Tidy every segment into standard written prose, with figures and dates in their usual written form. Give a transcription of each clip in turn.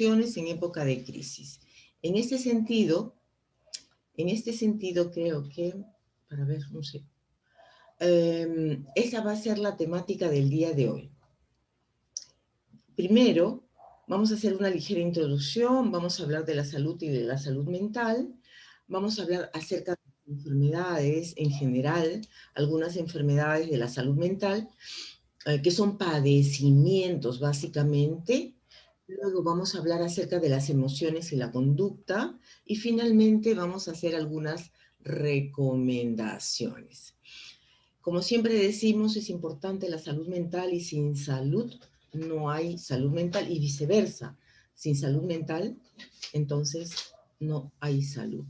en época de crisis. En este sentido creo que, para ver, no sé, esa va a ser la temática del día de hoy. Primero, vamos a hacer una ligera introducción, vamos a hablar de la salud y de la salud mental, vamos a hablar acerca de enfermedades en general, algunas enfermedades de la salud mental, que son padecimientos básicamente. Luego vamos a hablar acerca de las emociones y la conducta. Y finalmente vamos a hacer algunas recomendaciones. Como siempre decimos, es importante la salud mental y sin salud no hay salud mental y viceversa. Sin salud mental, entonces no hay salud.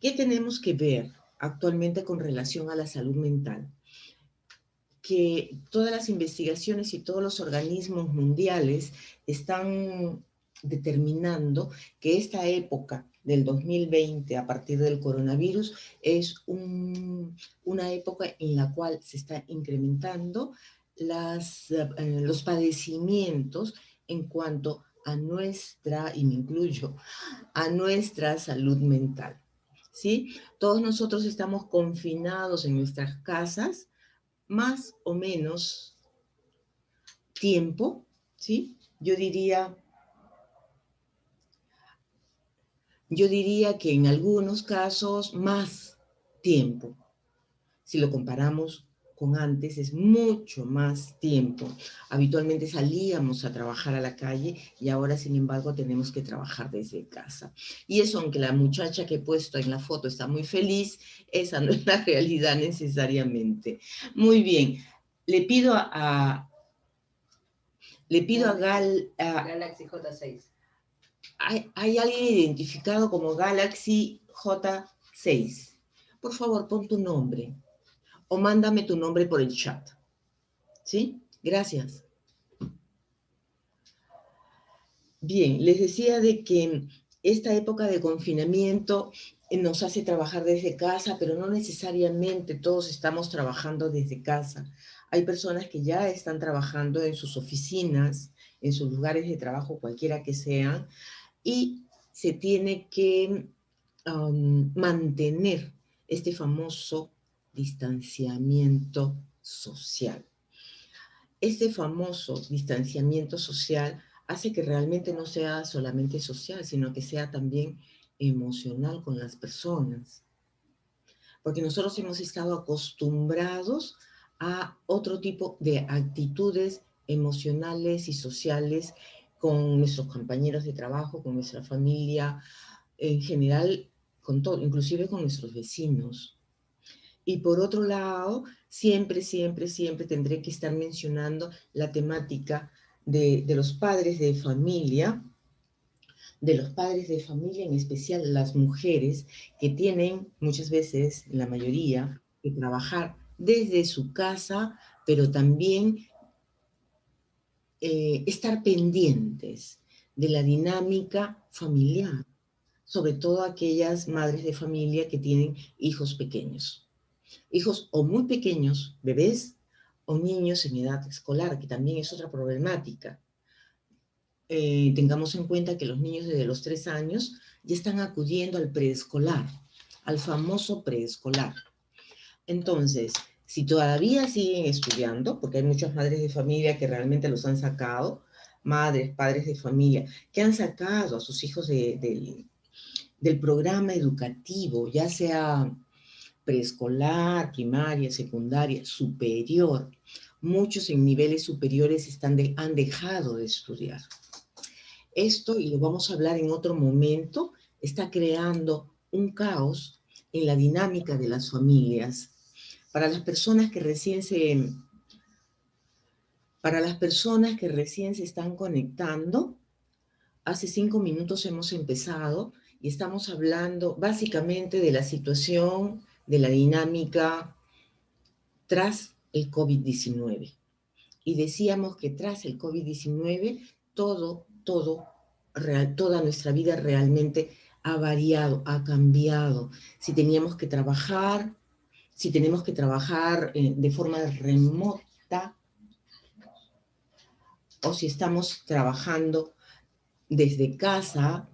¿Qué tenemos que ver actualmente con relación a la salud mental? Que todas las investigaciones y todos los organismos mundiales están determinando que esta época del 2020, a partir del coronavirus, es una época en la cual se está incrementando los padecimientos en cuanto a nuestra, y me incluyo, a nuestra salud mental. ¿Sí? Todos nosotros estamos confinados en nuestras casas, más o menos tiempo, ¿sí? Yo diría que en algunos casos más tiempo. Si lo comparamos con antes, es mucho más tiempo. Habitualmente salíamos a trabajar a la calle y ahora, sin embargo, tenemos que trabajar desde casa. Y eso, aunque la muchacha que he puesto en la foto está muy feliz, esa no es la realidad necesariamente. Muy bien. Le pido a Galaxy J6. ¿Hay alguien identificado como Galaxy J6? Por favor, pon tu nombre o mándame tu nombre por el chat. ¿Sí? Gracias. Bien, les decía de que esta época de confinamiento nos hace trabajar desde casa, pero no necesariamente todos estamos trabajando desde casa. Hay personas que ya están trabajando en sus oficinas, en sus lugares de trabajo, cualquiera que sean, y se tiene que mantener este famoso distanciamiento social. Este famoso distanciamiento social hace que realmente no sea solamente social, sino que sea también emocional con las personas. Porque nosotros hemos estado acostumbrados a otro tipo de actitudes emocionales y sociales con nuestros compañeros de trabajo, con nuestra familia, en general, con todo, inclusive con nuestros vecinos. Y por otro lado, siempre tendré que estar mencionando la temática de los padres de familia, en especial las mujeres, que tienen muchas veces, la mayoría, que trabajar desde su casa, pero también estar pendientes de la dinámica familiar, sobre todo aquellas madres de familia que tienen hijos pequeños. Hijos o muy pequeños, bebés, o niños en edad escolar, que también es otra problemática. Tengamos en cuenta que los niños desde los 3 años ya están acudiendo al preescolar, al famoso preescolar. Entonces, si todavía siguen estudiando, porque hay muchas madres de familia que realmente los han sacado, madres, padres de familia, que han sacado a sus hijos del programa educativo, ya sea preescolar, primaria, secundaria, superior. Muchos en niveles superiores han dejado de estudiar. Esto, y lo vamos a hablar en otro momento, está creando un caos en la dinámica de las familias. Para las personas que recién se están conectando, hace 5 minutos hemos empezado y estamos hablando básicamente de la situación, de la dinámica tras el COVID-19. Y decíamos que tras el COVID-19 toda nuestra vida realmente ha variado, ha cambiado. Si tenemos que trabajar de forma remota, o si estamos trabajando desde casa,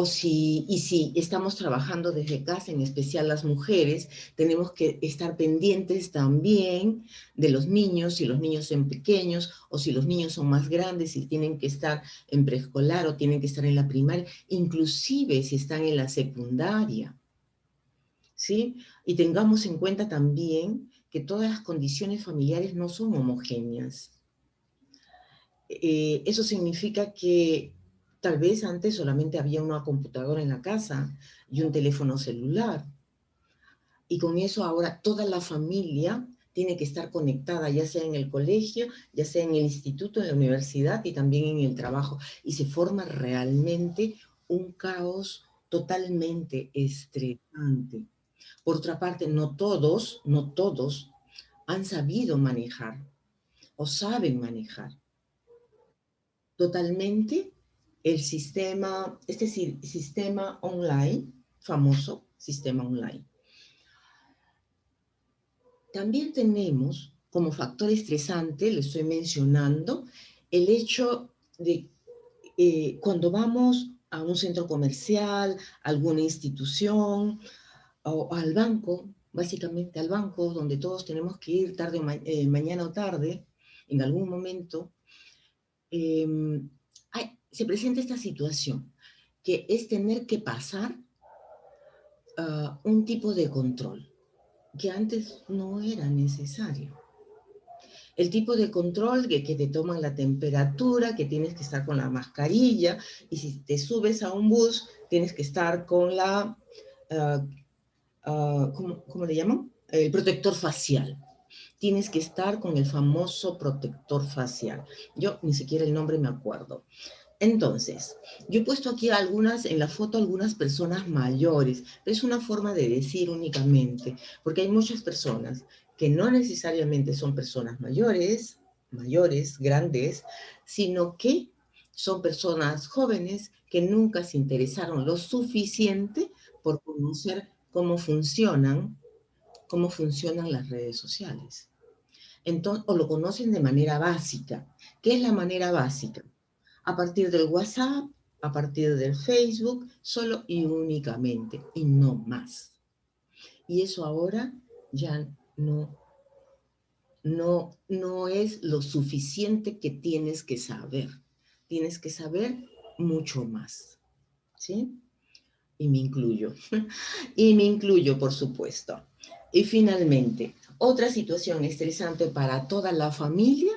si estamos trabajando desde casa, en especial las mujeres, tenemos que estar pendientes también de los niños, si los niños son pequeños o si los niños son más grandes, si tienen que estar en preescolar o tienen que estar en la primaria, inclusive si están en la secundaria, ¿sí? Y tengamos en cuenta también que todas las condiciones familiares no son homogéneas. Eso significa que tal vez antes solamente había una computadora en la casa y un teléfono celular. Y con eso ahora toda la familia tiene que estar conectada, ya sea en el colegio, ya sea en el instituto, en la universidad y también en el trabajo. Y se forma realmente un caos totalmente estresante. Por otra parte, no todos han sabido manejar o saben manejar totalmente el sistema, sistema online, famoso sistema online. También tenemos como factor estresante, le estoy mencionando, el hecho de cuando vamos a un centro comercial, alguna institución o al banco, básicamente al banco, donde todos tenemos que ir tarde, mañana o tarde, en algún momento, se presenta esta situación, que es tener que pasar un tipo de control, que antes no era necesario. El tipo de control que te toman la temperatura, que tienes que estar con la mascarilla, y si te subes a un bus, tienes que estar con la, ¿cómo le llaman? El protector facial. Tienes que estar con el famoso protector facial. Yo ni siquiera el nombre me acuerdo. Entonces, yo he puesto aquí en la foto algunas personas mayores, pero es una forma de decir únicamente, porque hay muchas personas que no necesariamente son personas mayores, grandes, sino que son personas jóvenes que nunca se interesaron lo suficiente por conocer cómo funcionan las redes sociales. Entonces, o lo conocen de manera básica. ¿Qué es la manera básica? A partir del WhatsApp, a partir del Facebook, solo y únicamente, y no más. Y eso ahora ya no es lo suficiente que tienes que saber. Tienes que saber mucho más, ¿sí? Y me incluyo. Y me incluyo, por supuesto. Y finalmente, otra situación estresante para toda la familia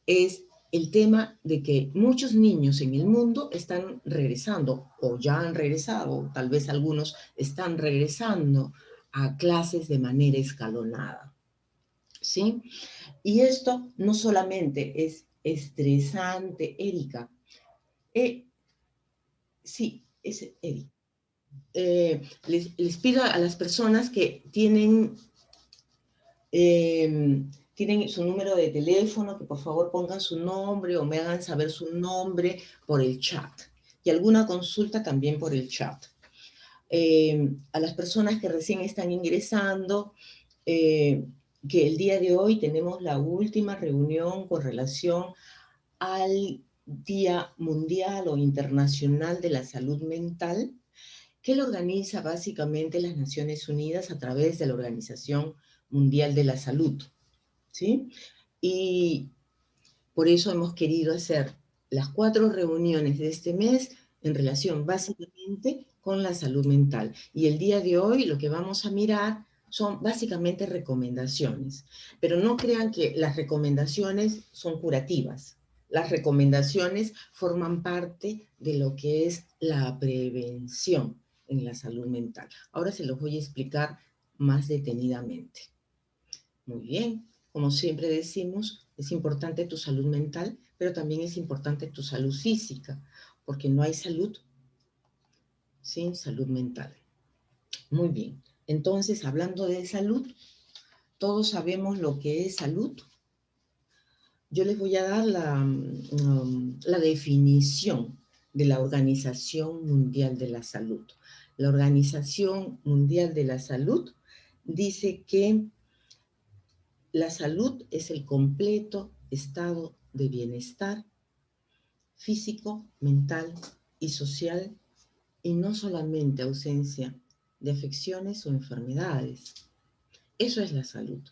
es el tema de que muchos niños en el mundo están regresando o ya han regresado, tal vez algunos están regresando a clases de manera escalonada, ¿sí? Y esto no solamente es estresante, Erika. Sí, es Erika. Les pido a las personas que tienen su número de teléfono, que por favor pongan su nombre o me hagan saber su nombre por el chat. Y alguna consulta también por el chat. A las personas que recién están ingresando, que el día de hoy tenemos la última reunión con relación al Día Mundial o Internacional de la Salud Mental, que lo organiza básicamente las Naciones Unidas a través de la Organización Mundial de la Salud, ¿sí? Y por eso hemos querido hacer las 4 reuniones de este mes en relación básicamente con la salud mental. Y el día de hoy lo que vamos a mirar son básicamente recomendaciones, pero no crean que las recomendaciones son curativas. Las recomendaciones forman parte de lo que es la prevención en la salud mental. Ahora se los voy a explicar más detenidamente. Muy bien, como siempre decimos, es importante tu salud mental, pero también es importante tu salud física, porque no hay salud sin salud mental. Muy bien, entonces hablando de salud, todos sabemos lo que es salud. Yo les voy a dar la definición de la Organización Mundial de la Salud. La Organización Mundial de la Salud dice que la salud es el completo estado de bienestar físico, mental y social, y no solamente ausencia de afecciones o enfermedades. Eso es la salud.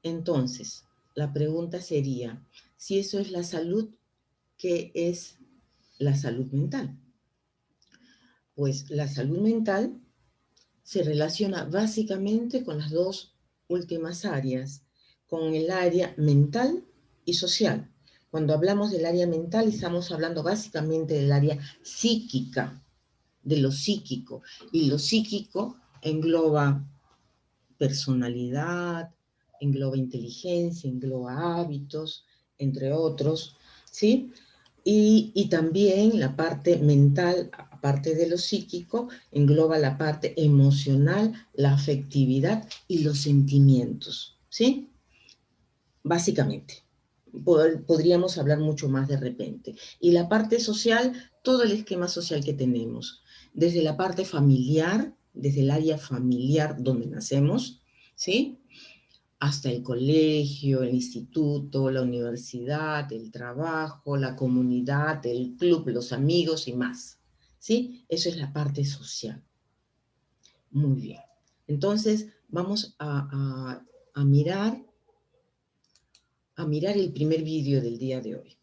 Entonces, la pregunta sería, si eso es la salud, ¿qué es la salud mental? Pues la salud mental se relaciona básicamente con las dos últimas áreas, con el área mental y social. Cuando hablamos del área mental, estamos hablando básicamente del área psíquica, de lo psíquico. Y lo psíquico engloba personalidad, engloba inteligencia, engloba hábitos, entre otros, ¿sí? Y también la parte mental, aparte de lo psíquico, engloba la parte emocional, la afectividad y los sentimientos, ¿sí? Básicamente. Podríamos hablar mucho más de repente. Y la parte social, todo el esquema social que tenemos, desde la parte familiar, desde el área familiar donde nacemos, ¿sí? Hasta el colegio, el instituto, la universidad, el trabajo, la comunidad, el club, los amigos y más, ¿sí? Eso es la parte social. Muy bien. Entonces, vamos a mirar el primer vídeo del día de hoy.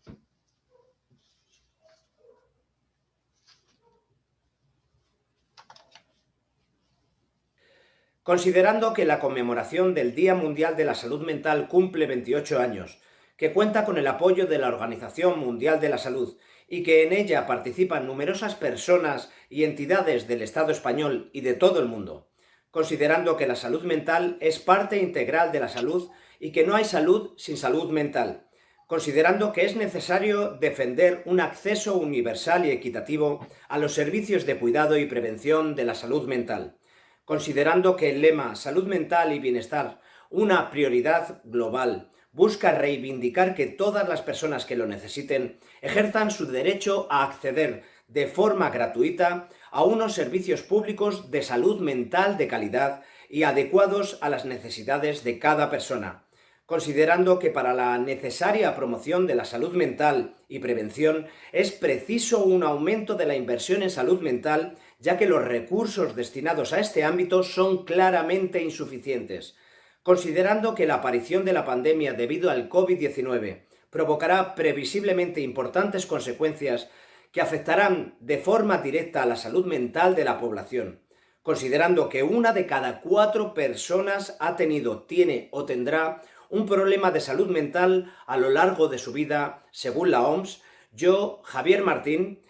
Considerando que la conmemoración del Día Mundial de la Salud Mental cumple 28 años, que cuenta con el apoyo de la Organización Mundial de la Salud y que en ella participan numerosas personas y entidades del Estado español y de todo el mundo, considerando que la salud mental es parte integral de la salud y que no hay salud sin salud mental, considerando que es necesario defender un acceso universal y equitativo a los servicios de cuidado y prevención de la salud mental, considerando que el lema Salud mental y bienestar, una prioridad global, busca reivindicar que todas las personas que lo necesiten ejerzan su derecho a acceder de forma gratuita a unos servicios públicos de salud mental de calidad y adecuados a las necesidades de cada persona, considerando que para la necesaria promoción de la salud mental y prevención es preciso un aumento de la inversión en salud mental, ya que los recursos destinados a este ámbito son claramente insuficientes, considerando que la aparición de la pandemia debido al COVID-19 provocará previsiblemente importantes consecuencias que afectarán de forma directa a la salud mental de la población, considerando que 1 de cada 4 personas ha tenido, tiene o tendrá un problema de salud mental a lo largo de su vida, según la OMS, yo, Javier Martín,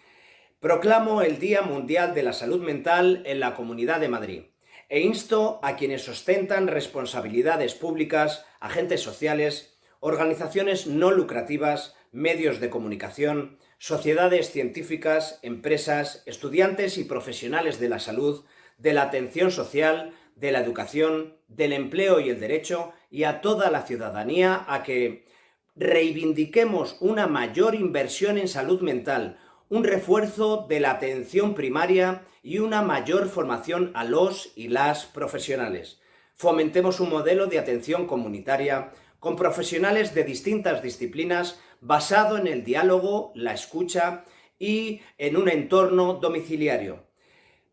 proclamo el Día Mundial de la Salud Mental en la Comunidad de Madrid e insto a quienes ostentan responsabilidades públicas, agentes sociales, organizaciones no lucrativas, medios de comunicación, sociedades científicas, empresas, estudiantes y profesionales de la salud, de la atención social, de la educación, del empleo y el derecho, y a toda la ciudadanía a que reivindiquemos una mayor inversión en salud mental, un refuerzo de la atención primaria y una mayor formación a los y las profesionales. Fomentemos un modelo de atención comunitaria con profesionales de distintas disciplinas basado en el diálogo, la escucha y en un entorno domiciliario.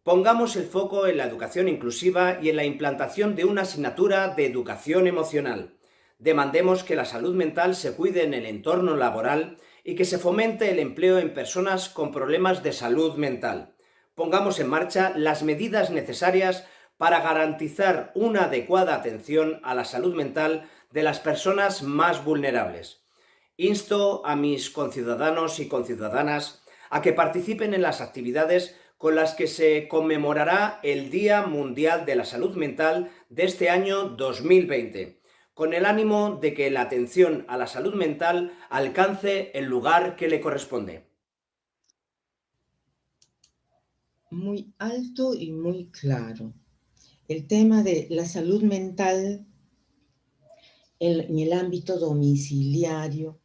Pongamos el foco en la educación inclusiva y en la implantación de una asignatura de educación emocional. Demandemos que la salud mental se cuide en el entorno laboral y que se fomente el empleo en personas con problemas de salud mental. Pongamos en marcha las medidas necesarias para garantizar una adecuada atención a la salud mental de las personas más vulnerables. Insto a mis conciudadanos y conciudadanas a que participen en las actividades con las que se conmemorará el Día Mundial de la Salud Mental de este año 2020, con el ánimo de que la atención a la salud mental alcance el lugar que le corresponde. Muy alto y muy claro. El tema de la salud mental en el ámbito domiciliario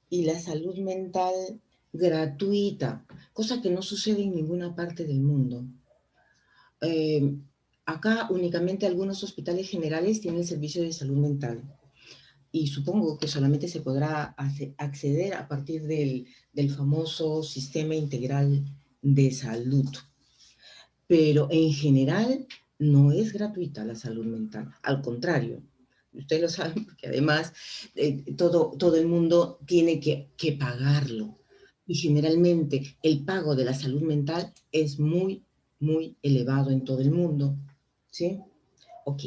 y la salud mental gratuita, cosa que no sucede en ninguna parte del mundo. Acá únicamente algunos hospitales generales tienen el servicio de salud mental, y supongo que solamente se podrá acceder a partir del famoso sistema integral de salud. Pero en general no es gratuita la salud mental, al contrario. Ustedes lo saben porque además todo el mundo tiene que pagarlo. Y generalmente el pago de la salud mental es muy, muy elevado en todo el mundo. ¿Sí? Ok.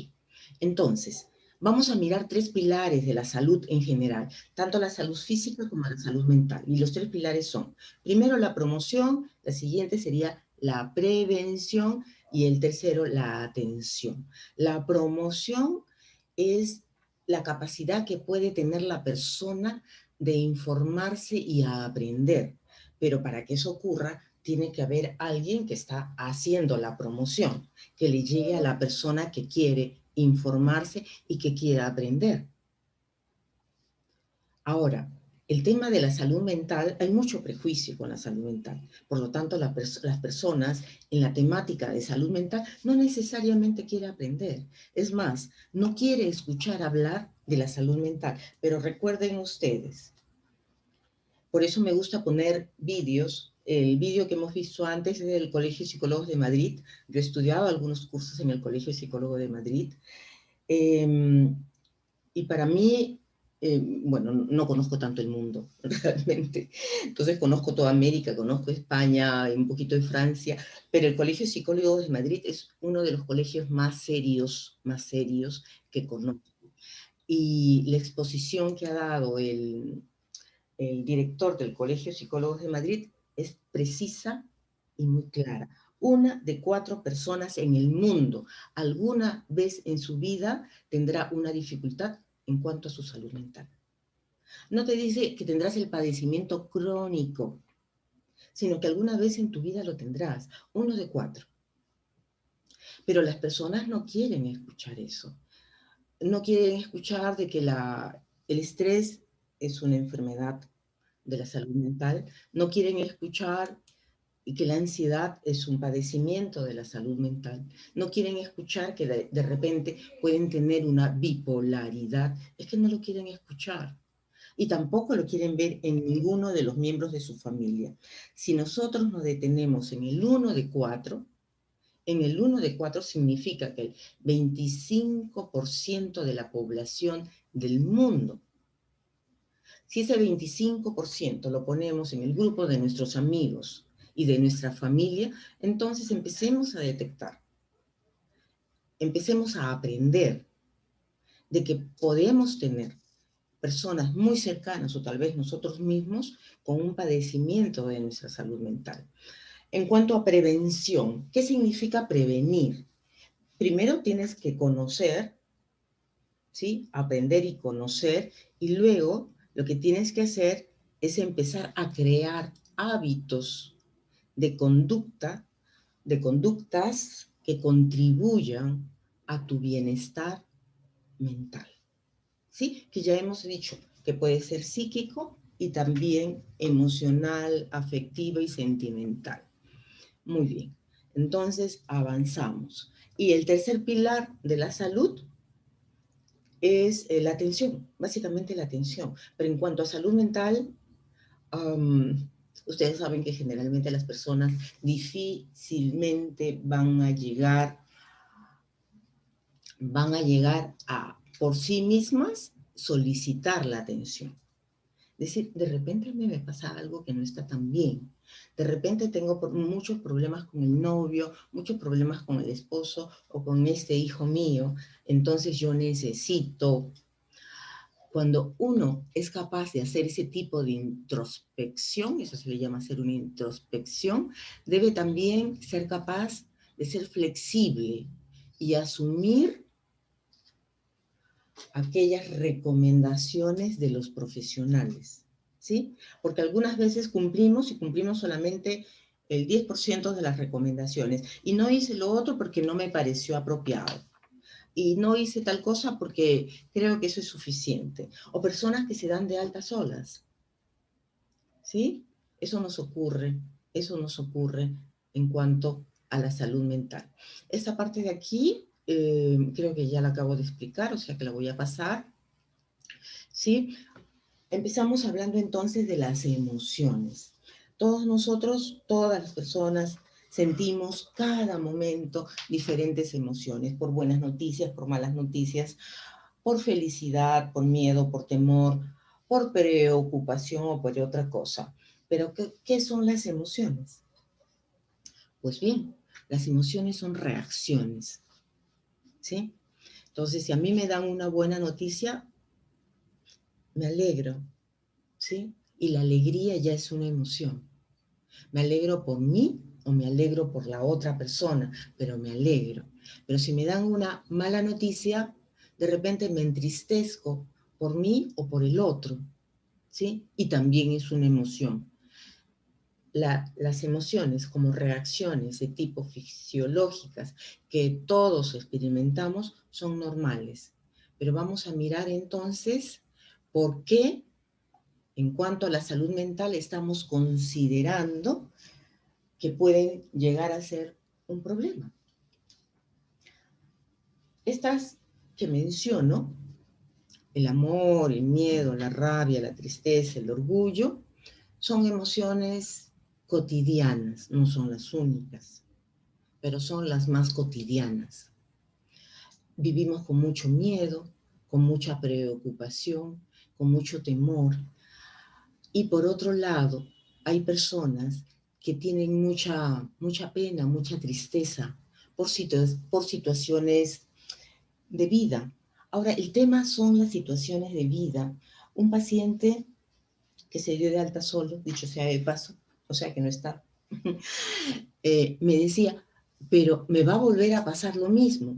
Entonces, vamos a mirar tres pilares de la salud en general, tanto la salud física como la salud mental. Y los tres pilares son, primero, la promoción, la siguiente sería la prevención y el tercero, la atención. La promoción es la capacidad que puede tener la persona de informarse y a aprender. Pero para que eso ocurra, tiene que haber alguien que está haciendo la promoción, que le llegue a la persona que quiere informarse y que quiera aprender. Ahora, el tema de la salud mental, hay mucho prejuicio con la salud mental. Por lo tanto, las personas en la temática de salud mental no necesariamente quieren aprender. Es más, no quiere escuchar hablar de la salud mental. Pero recuerden ustedes, por eso me gusta poner vídeos. El vídeo que hemos visto antes es del Colegio de Psicólogos de Madrid. Yo he estudiado algunos cursos en el Colegio de Psicólogos de Madrid. Y para mí, bueno, no conozco tanto el mundo, realmente. Entonces conozco toda América, conozco España, un poquito de Francia, pero el Colegio de Psicólogos de Madrid es uno de los colegios más serios que conozco. Y la exposición que ha dado el director del Colegio de Psicólogos de Madrid es precisa y muy clara. Una de 4 personas en el mundo alguna vez en su vida tendrá una dificultad en cuanto a su salud mental. No te dice que tendrás el padecimiento crónico, sino que alguna vez en tu vida lo tendrás. 1 de 4. Pero las personas no quieren escuchar eso. No quieren escuchar de que el estrés es una enfermedad de la salud mental. No quieren escuchar y que la ansiedad es un padecimiento de la salud mental. No quieren escuchar que de repente pueden tener una bipolaridad. Es que no lo quieren escuchar. Y tampoco lo quieren ver en ninguno de los miembros de su familia. Si nosotros nos detenemos en el 1 de 4, en el 1 de 4 significa que el 25% de la población del mundo, si ese 25% lo ponemos en el grupo de nuestros amigos y de nuestra familia, entonces empecemos a detectar, empecemos a aprender de que podemos tener personas muy cercanas o tal vez nosotros mismos con un padecimiento de nuestra salud mental. En cuanto a prevención, ¿qué significa prevenir? Primero tienes que conocer, ¿sí? Aprender y conocer, y luego lo que tienes que hacer es empezar a crear hábitos de conducta, de conductas que contribuyan a tu bienestar mental. ¿Sí? Que ya hemos dicho que puede ser psíquico y también emocional, afectivo y sentimental. Muy bien. Entonces, avanzamos. Y el tercer pilar de la salud es la atención, básicamente la atención. Pero en cuanto a salud mental, ustedes saben que generalmente las personas difícilmente van a llegar a, por sí mismas, solicitar la atención. Es decir, de repente a mí me pasa algo que no está tan bien. De repente tengo muchos problemas con el novio, muchos problemas con el esposo o con este hijo mío. Entonces yo necesito, cuando uno es capaz de hacer ese tipo de introspección, eso se le llama hacer una introspección, debe también ser capaz de ser flexible y asumir aquellas recomendaciones de los profesionales, ¿sí? Porque algunas veces cumplimos y cumplimos solamente el 10% de las recomendaciones y no hice lo otro porque no me pareció apropiado y no hice tal cosa porque creo que eso es suficiente. O personas que se dan de altas solas, ¿sí? Eso nos ocurre en cuanto a la salud mental. Esta parte de aquí creo que ya la acabo de explicar, o sea que la voy a pasar. ¿sí? Empezamos hablando entonces de las emociones. Todos nosotros, todas las personas, sentimos cada momento diferentes emociones, por buenas noticias, por malas noticias, por felicidad, por miedo, por temor, por preocupación o por otra cosa. Pero, ¿qué son las emociones? Pues bien, las emociones son reacciones, ¿sí? Entonces, si a mí me dan una buena noticia, me alegro, ¿sí? Y la alegría ya es una emoción. Me alegro por mí o me alegro por la otra persona, pero me alegro. Pero si me dan una mala noticia, de repente me entristezco por mí o por el otro, ¿sí? Y también es una emoción. Las emociones como reacciones de tipo fisiológicas que todos experimentamos son normales. Pero vamos a mirar entonces por qué, en cuanto a la salud mental, estamos considerando que pueden llegar a ser un problema. Estas que menciono, el amor, el miedo, la rabia, la tristeza, el orgullo, son emociones cotidianas, no son las únicas, pero son las más cotidianas. Vivimos con mucho miedo, con mucha preocupación, con mucho temor. Y por otro lado, hay personas que tienen mucha pena, mucha tristeza por situaciones de vida. Ahora, el tema son las situaciones de vida. Un paciente que se dio de alta solo, dicho sea de paso, o sea que no está, me decía, pero me va a volver a pasar lo mismo.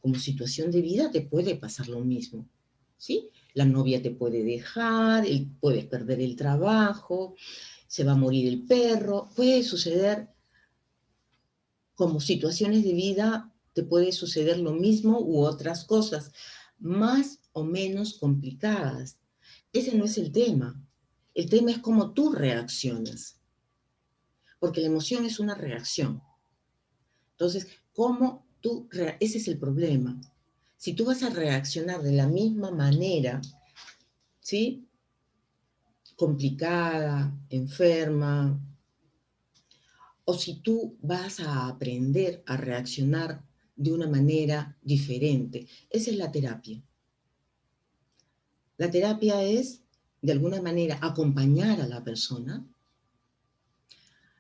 Como situación de vida te puede pasar lo mismo, ¿sí? La novia te puede dejar, puedes perder el trabajo, se va a morir el perro, puede suceder como situaciones de vida, te puede suceder lo mismo u otras cosas, más o menos complicadas. Ese no es el tema. El tema es cómo tú reaccionas, porque la emoción es una reacción. Entonces, ese es el problema. Si tú vas a reaccionar de la misma manera, ¿sí? Complicada, enferma, o si tú vas a aprender a reaccionar de una manera diferente. Esa es la terapia. La terapia es, de alguna manera, acompañar a la persona,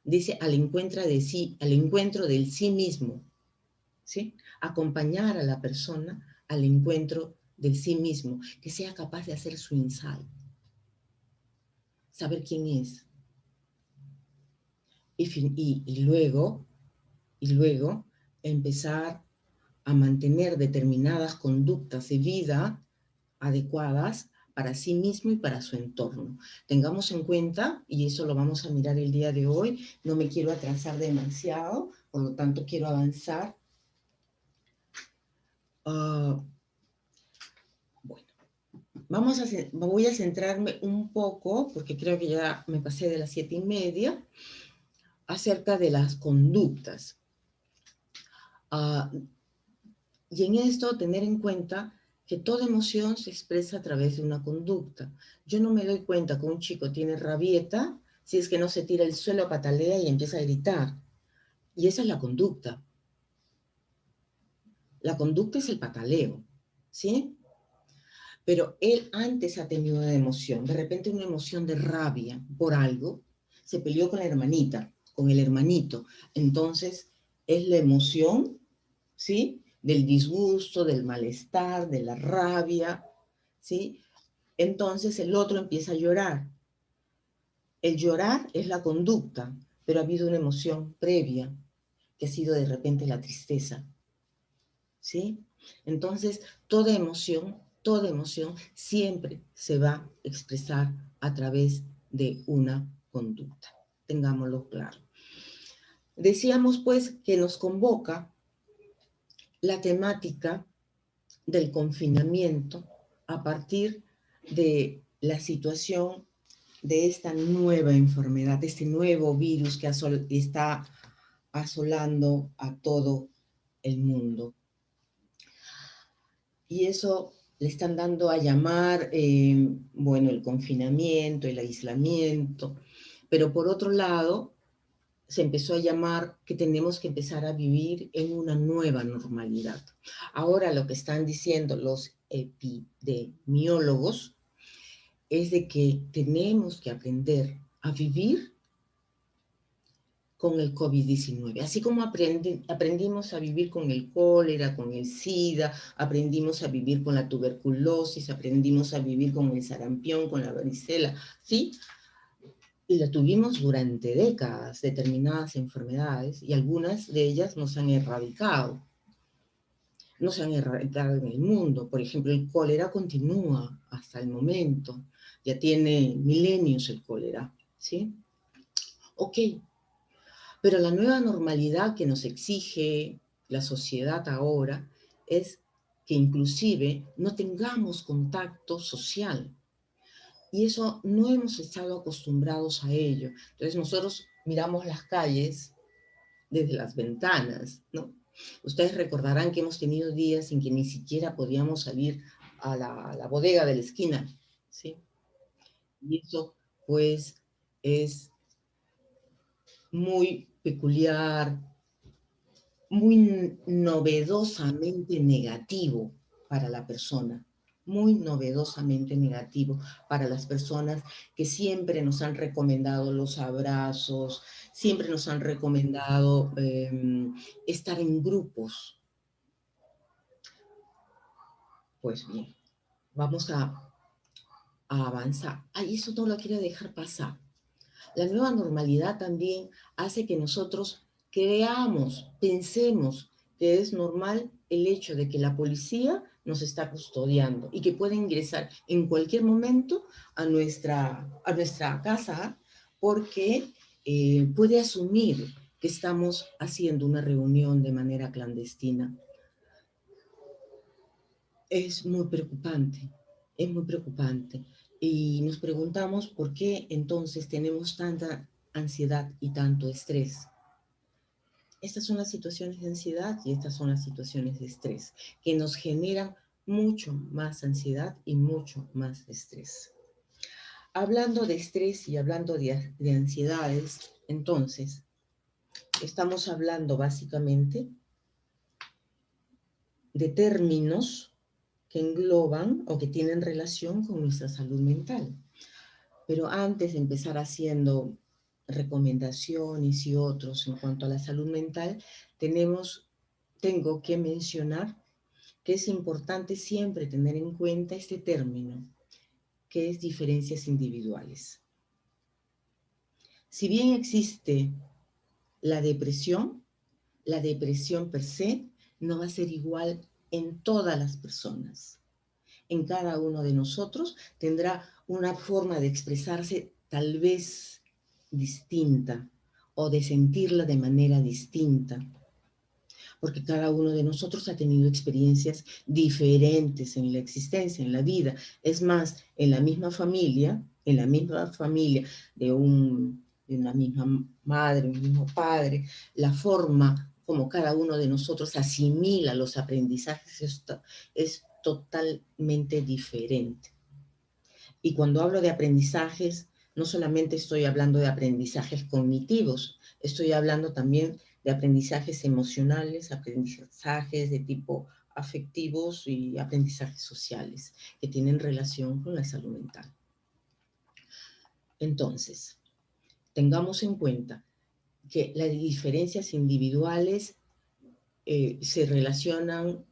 dice, al encuentro del sí mismo, ¿sí? Acompañar a la persona al encuentro del sí mismo, que sea capaz de hacer su insight, saber quién es. Y luego empezar a mantener determinadas conductas de vida adecuadas para sí mismo y para su entorno. Tengamos en cuenta, y eso lo vamos a mirar el día de hoy, no me quiero atrasar demasiado, por lo tanto quiero avanzar. Bueno, voy a centrarme un poco, porque creo que ya me pasé de las 7:30, acerca de las conductas. Y en esto tener en cuenta que toda emoción se expresa a través de una conducta. Yo no me doy cuenta que un chico tiene rabieta si es que no se tira al suelo, patalea y empieza a gritar. Y esa es la conducta. La conducta es el pataleo, ¿sí? Pero él antes ha tenido una emoción, de repente una emoción de rabia por algo, se peleó con la hermanita, con el hermanito. Entonces, es la emoción, ¿sí? Del disgusto, del malestar, de la rabia, ¿sí? Entonces el otro empieza a llorar. El llorar es la conducta, pero ha habido una emoción previa, que ha sido de repente la tristeza, ¿sí? Entonces, toda emoción siempre se va a expresar a través de una conducta. Tengámoslo claro. Decíamos, pues, que nos convoca la temática del confinamiento a partir de la situación de esta nueva enfermedad, de este nuevo virus que está asolando a todo el mundo. Y eso le están dando a llamar, bueno, el confinamiento, el aislamiento, pero por otro lado, se empezó a llamar que tenemos que empezar a vivir en una nueva normalidad. Ahora lo que están diciendo los epidemiólogos es de que tenemos que aprender a vivir con el COVID-19. Así como aprendimos a vivir con el cólera, con el SIDA, aprendimos a vivir con la tuberculosis, aprendimos a vivir con el sarampión, con la varicela, ¿sí? Y la tuvimos durante décadas, determinadas enfermedades, y algunas de ellas no se han erradicado en el mundo. Por ejemplo, el cólera continúa hasta el momento, ya tiene milenios el cólera, ¿sí? Ok, pero la nueva normalidad que nos exige la sociedad ahora es que inclusive no tengamos contacto social. Y eso no hemos estado acostumbrados a ello. Entonces nosotros miramos las calles desde las ventanas, ¿no? Ustedes recordarán que hemos tenido días en que ni siquiera podíamos salir a la bodega de la esquina, ¿sí? Y eso, pues, es muy peculiar, muy novedosamente negativo para la persona, muy novedosamente negativo para las personas que siempre nos han recomendado los abrazos, siempre nos han recomendado estar en grupos. Pues bien, vamos a avanzar. Ay, eso no lo quiero dejar pasar. La nueva normalidad también hace que nosotros creamos, pensemos que es normal el hecho de que la policía nos está custodiando y que puede ingresar en cualquier momento a nuestra casa porque puede asumir que estamos haciendo una reunión de manera clandestina. Es muy preocupante, es muy preocupante. Y nos preguntamos por qué entonces tenemos tanta ansiedad y tanto estrés. Estas son las situaciones de ansiedad y estas son las situaciones de estrés que nos generan mucho más ansiedad y mucho más estrés. Hablando de estrés y hablando de ansiedades, entonces, estamos hablando básicamente de términos que engloban o que tienen relación con nuestra salud mental. Pero antes de empezar haciendo recomendaciones y otros en cuanto a la salud mental, tengo que mencionar que es importante siempre tener en cuenta este término, que es diferencias individuales. Si bien existe la depresión per se no va a ser igual en todas las personas. En cada uno de nosotros tendrá una forma de expresarse tal vez distinta o de sentirla de manera distinta, porque cada uno de nosotros ha tenido experiencias diferentes en la existencia, en la vida. Es más, en la misma familia de una misma madre, un mismo padre, la forma como cada uno de nosotros asimila los aprendizajes es totalmente diferente. Y cuando hablo de aprendizajes, no solamente estoy hablando de aprendizajes cognitivos, estoy hablando también de aprendizajes emocionales, aprendizajes de tipo afectivos y aprendizajes sociales que tienen relación con la salud mental. Entonces, tengamos en cuenta que las diferencias individuales se relacionan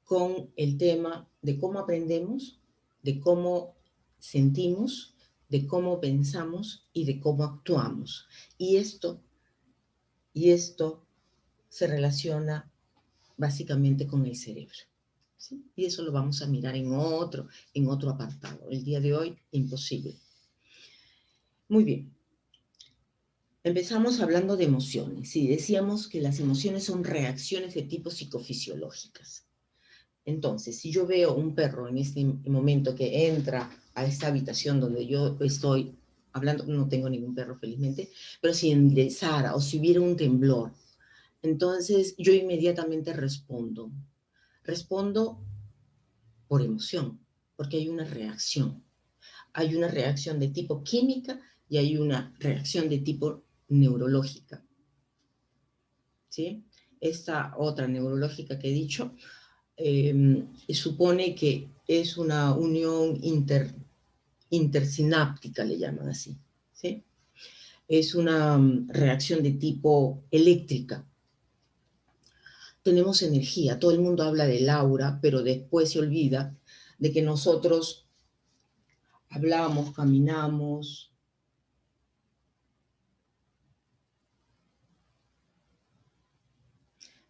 con el tema de cómo aprendemos, de cómo sentimos, de cómo pensamos y de cómo actuamos. Y esto se relaciona básicamente con el cerebro, ¿sí? Y eso lo vamos a mirar en otro apartado. El día de hoy, imposible. Muy bien. Empezamos hablando de emociones y decíamos que las emociones son reacciones de tipo psicofisiológicas. Entonces, si yo veo un perro en este momento que entra a esta habitación donde yo estoy hablando, no tengo ningún perro felizmente, pero si ingresara o si hubiera un temblor, entonces yo inmediatamente respondo por emoción, porque hay una reacción. Hay una reacción de tipo química y hay una reacción de tipo neurológica. ¿Sí? Esta otra neurológica que he dicho supone que es una unión intersináptica, le llaman así. ¿Sí? Es una reacción de tipo eléctrica. Tenemos energía, todo el mundo habla del aura, pero después se olvida de que nosotros hablamos, caminamos.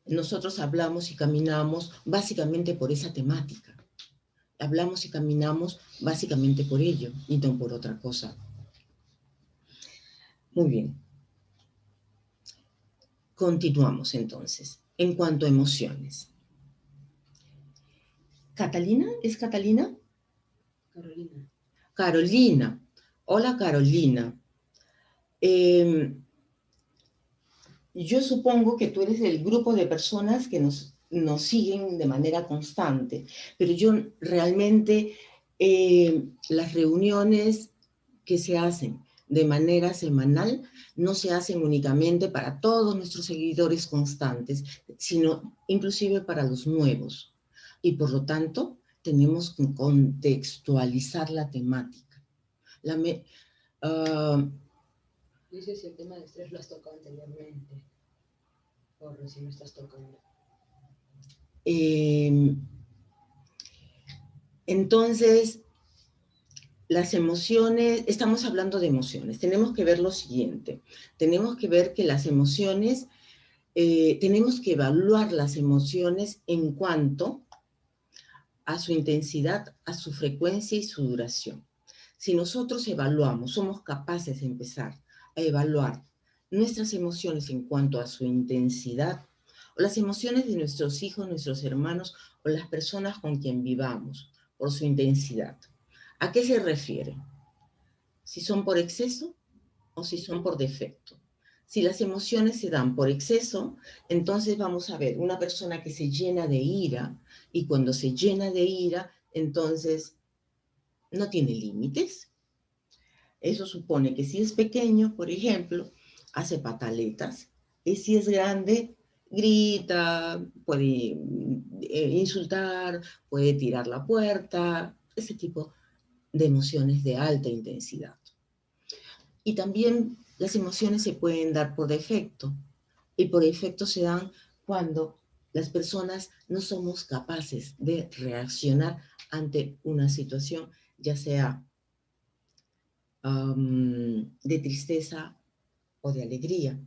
Nosotros hablamos y caminamos básicamente por esa temática. Hablamos y caminamos básicamente por ello y no por otra cosa. Muy bien. Continuamos entonces. En cuanto a emociones. ¿Catalina? ¿Es Catalina? Carolina. Carolina. Hola, Carolina. Yo supongo que tú eres del grupo de personas que nos siguen de manera constante, pero yo realmente las reuniones que se hacen de manera semanal no se hacen únicamente para todos nuestros seguidores constantes, sino inclusive para los nuevos. Y por lo tanto, tenemos que contextualizar la temática. Dice si el tema de estrés lo has tocado anteriormente, o recién lo estás tocando. Entonces, las emociones, estamos hablando de emociones, tenemos que ver lo siguiente, tenemos que ver que las emociones, tenemos que evaluar las emociones en cuanto a su intensidad, a su frecuencia y su duración. Si nosotros evaluamos, somos capaces de empezar a evaluar nuestras emociones en cuanto a su intensidad, o las emociones de nuestros hijos, nuestros hermanos, o las personas con quien vivamos, por su intensidad. ¿A qué se refiere? Si son por exceso o si son por defecto. Si las emociones se dan por exceso, entonces vamos a ver una persona que se llena de ira, y cuando se llena de ira, entonces no tiene límites. Eso supone que si es pequeño, por ejemplo, hace pataletas, y si es grande, grita, puede insultar, puede tirar la puerta, ese tipo de emociones de alta intensidad. Y también las emociones se pueden dar por defecto, y por defecto se dan cuando las personas no somos capaces de reaccionar ante una situación, ya sea de tristeza o de alegría.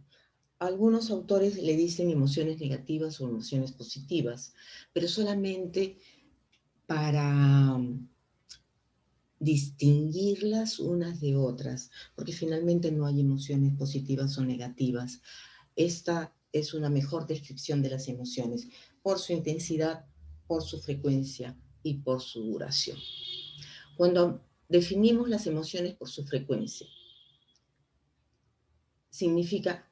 Algunos autores le dicen emociones negativas o emociones positivas, pero solamente para distinguirlas unas de otras, porque finalmente no hay emociones positivas o negativas. Esta es una mejor descripción de las emociones, por su intensidad, por su frecuencia y por su duración. Cuando definimos las emociones por su frecuencia, significa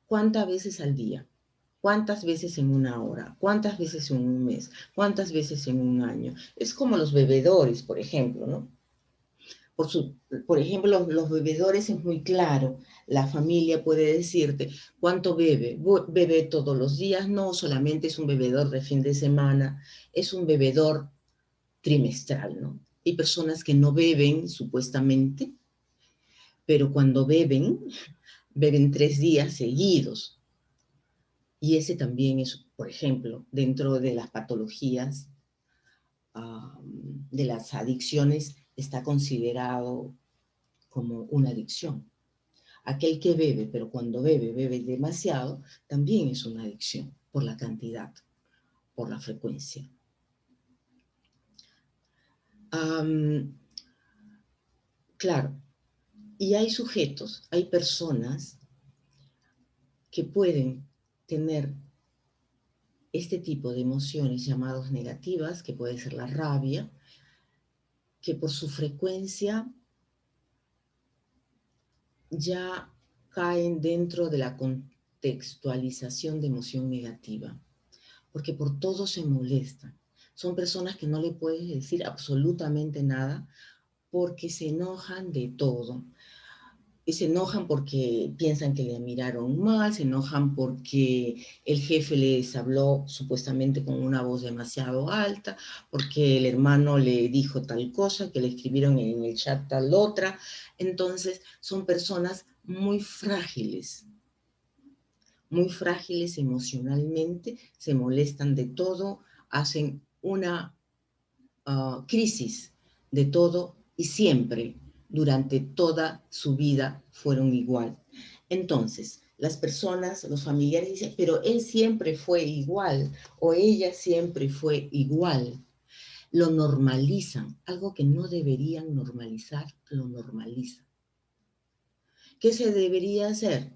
cuántas veces al día, cuántas veces en una hora, cuántas veces en un mes, cuántas veces en un año. Es como los bebedores, por ejemplo, ¿no? Por ejemplo, los bebedores es muy claro. La familia puede decirte cuánto bebe. Bebe todos los días, no solamente es un bebedor de fin de semana, es un bebedor trimestral, ¿no? Hay personas que no beben, supuestamente, pero cuando beben, beben 3 días seguidos. Y ese también es, por ejemplo, dentro de las patologías, de las adicciones, está considerado como una adicción. Aquel que bebe, pero cuando bebe demasiado, también es una adicción por la cantidad, por la frecuencia. Claro, y hay sujetos, hay personas que pueden tener este tipo de emociones llamadas negativas, que puede ser la rabia, que por su frecuencia ya caen dentro de la contextualización de emoción negativa, porque por todo se molestan, Son personas que no le puedes decir absolutamente nada porque se enojan de todo. Y se enojan porque piensan que le miraron mal, se enojan porque el jefe les habló supuestamente con una voz demasiado alta, porque el hermano le dijo tal cosa, que le escribieron en el chat tal otra. Entonces, son personas muy frágiles emocionalmente, se molestan de todo, hacen una crisis de todo y siempre, durante toda su vida, fueron igual. Entonces, las personas, los familiares dicen, pero él siempre fue igual o ella siempre fue igual. Lo normalizan, algo que no deberían normalizar, lo normalizan. ¿Qué se debería hacer?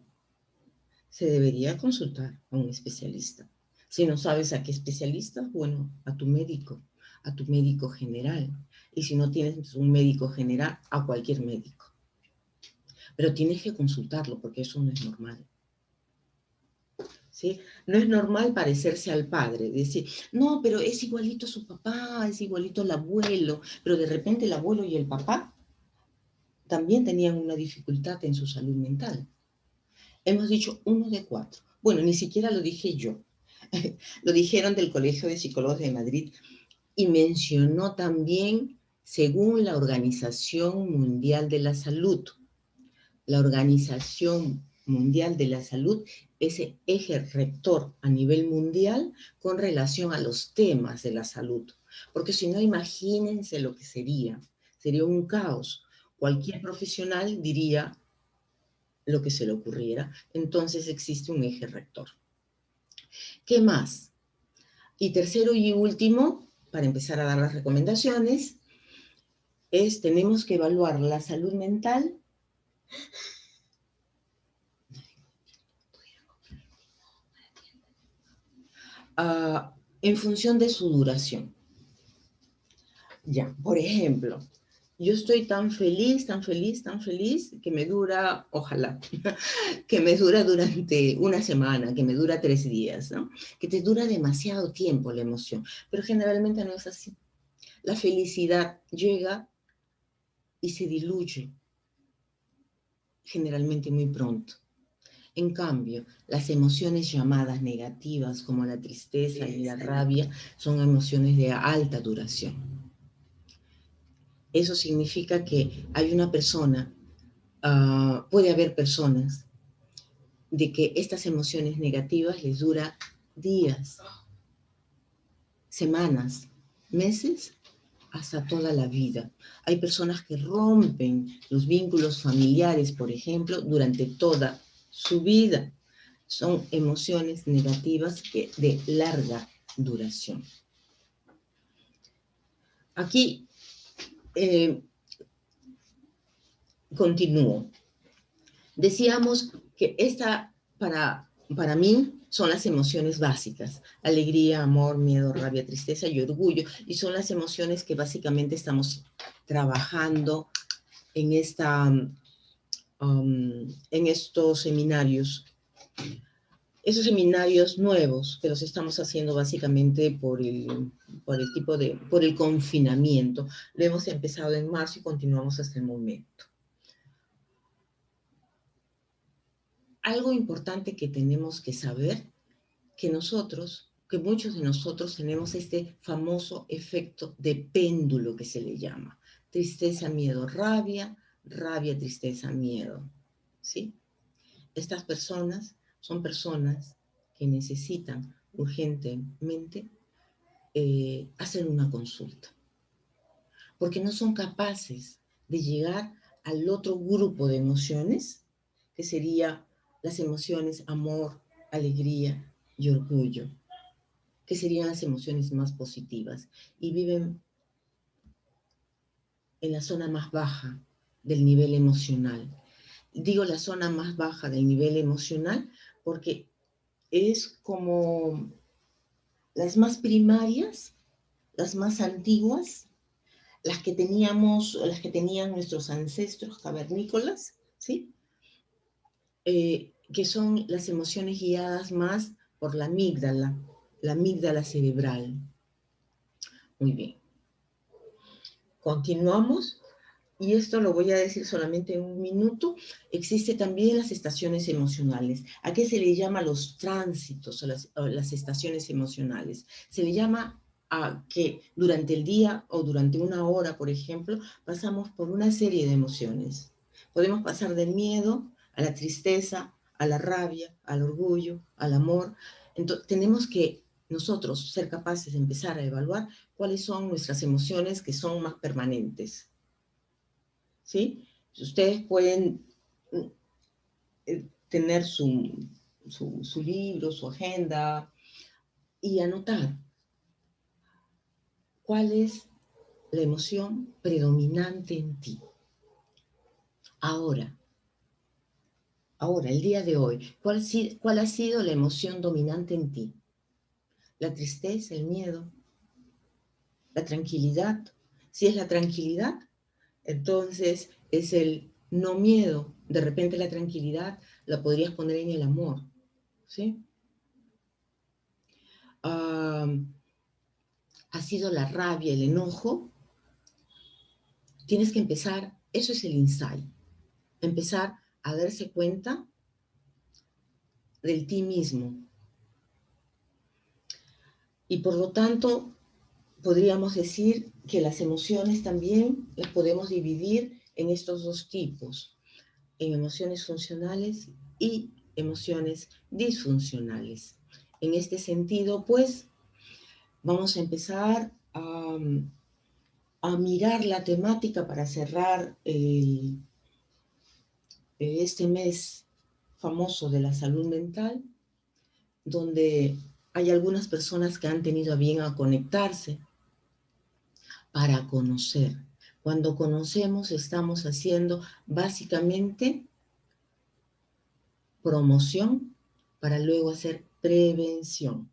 Se debería consultar a un especialista. Si no sabes a qué especialista, bueno, a tu médico general. Y si no tienes un médico general, a cualquier médico. Pero tienes que consultarlo porque eso no es normal. ¿Sí? No es normal parecerse al padre, decir, no, pero es igualito a su papá, es igualito al abuelo, pero de repente el abuelo y el papá también tenían una dificultad en su salud mental. Hemos dicho 1 de 4. Bueno, ni siquiera lo dije yo. Lo dijeron del Colegio de Psicólogos de Madrid y mencionó también, según la Organización Mundial de la Salud, la Organización Mundial de la Salud, ese eje rector a nivel mundial con relación a los temas de la salud. Porque si no, imagínense lo que sería. Sería un caos. Cualquier profesional diría lo que se le ocurriera. Entonces existe un eje rector. ¿Qué más? Y tercero y último, para empezar a dar las recomendaciones, tenemos que evaluar la salud mental en función de su duración. Ya, por ejemplo, yo estoy tan feliz, que me dura, ojalá, que me dura durante una semana, que me dura 3 días, ¿no? Que te dura demasiado tiempo la emoción, pero generalmente no es así. La felicidad llega y se diluye, generalmente muy pronto. En cambio, las emociones llamadas negativas, como la tristeza y la rabia, son emociones de alta duración. Eso significa que hay una persona, puede haber personas, de que estas emociones negativas les dura días, semanas, meses, hasta toda la vida. Hay personas que rompen los vínculos familiares, por ejemplo, durante toda su vida. Son emociones negativas de larga duración. Aquí continúo. Decíamos que para mí son las emociones básicas: alegría, amor, miedo, rabia, tristeza y orgullo, y son las emociones que básicamente estamos trabajando en estos seminarios. Esos seminarios nuevos que los estamos haciendo básicamente por el confinamiento. Lo hemos empezado en marzo y continuamos hasta el momento. Algo importante que tenemos que saber, que muchos de nosotros tenemos este famoso efecto de péndulo que se le llama. Tristeza, miedo, rabia, rabia, tristeza, miedo. ¿Sí? Estas personas son personas que necesitan urgentemente hacer una consulta, porque no son capaces de llegar al otro grupo de emociones, que sería las emociones amor, alegría y orgullo, que serían las emociones más positivas, y viven en la zona más baja del nivel emocional. Digo la zona más baja del nivel emocional porque es como las más primarias, las más antiguas, las que tenían nuestros ancestros cavernícolas, ¿sí? Que son las emociones guiadas más por la amígdala cerebral. Muy bien. Continuamos. Y esto lo voy a decir solamente en un minuto. Existe también las estaciones emocionales. ¿A qué se le llama los tránsitos o las estaciones emocionales? Se le llama a que durante el día o durante una hora, por ejemplo, pasamos por una serie de emociones. Podemos pasar del miedo a la tristeza, a la rabia, al orgullo, al amor. Entonces, tenemos que nosotros ser capaces de empezar a evaluar cuáles son nuestras emociones que son más permanentes. ¿Sí? Ustedes pueden tener su libro, su agenda y anotar cuál es la emoción predominante en ti. Ahora, el día de hoy, ¿cuál ha sido la emoción dominante en ti? ¿La tristeza, el miedo, la tranquilidad? Si es la tranquilidad, entonces es el no miedo. De repente la tranquilidad la podrías poner en el amor, ¿sí? Ha sido la rabia, el enojo. Tienes que empezar, eso es el insight, empezar a darse cuenta del ti mismo. Y por lo tanto, podríamos decir que las emociones también las podemos dividir en estos dos tipos, en emociones funcionales y emociones disfuncionales. En este sentido, pues, vamos a empezar a mirar la temática para cerrar este mes famoso de la salud mental, donde hay algunas personas que han tenido a bien a conectarse para conocer. Cuando conocemos estamos haciendo básicamente promoción para luego hacer prevención.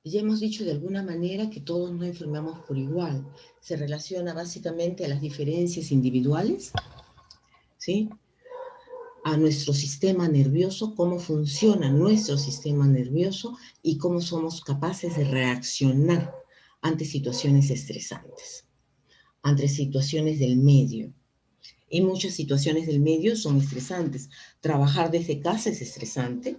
Ya hemos dicho de alguna manera que todos no enfermamos por igual. Se relaciona básicamente a las diferencias individuales, ¿sí? A nuestro sistema nervioso, cómo funciona nuestro sistema nervioso y cómo somos capaces de reaccionar ante situaciones estresantes, ante situaciones del medio. Y muchas situaciones del medio son estresantes. Trabajar desde casa es estresante.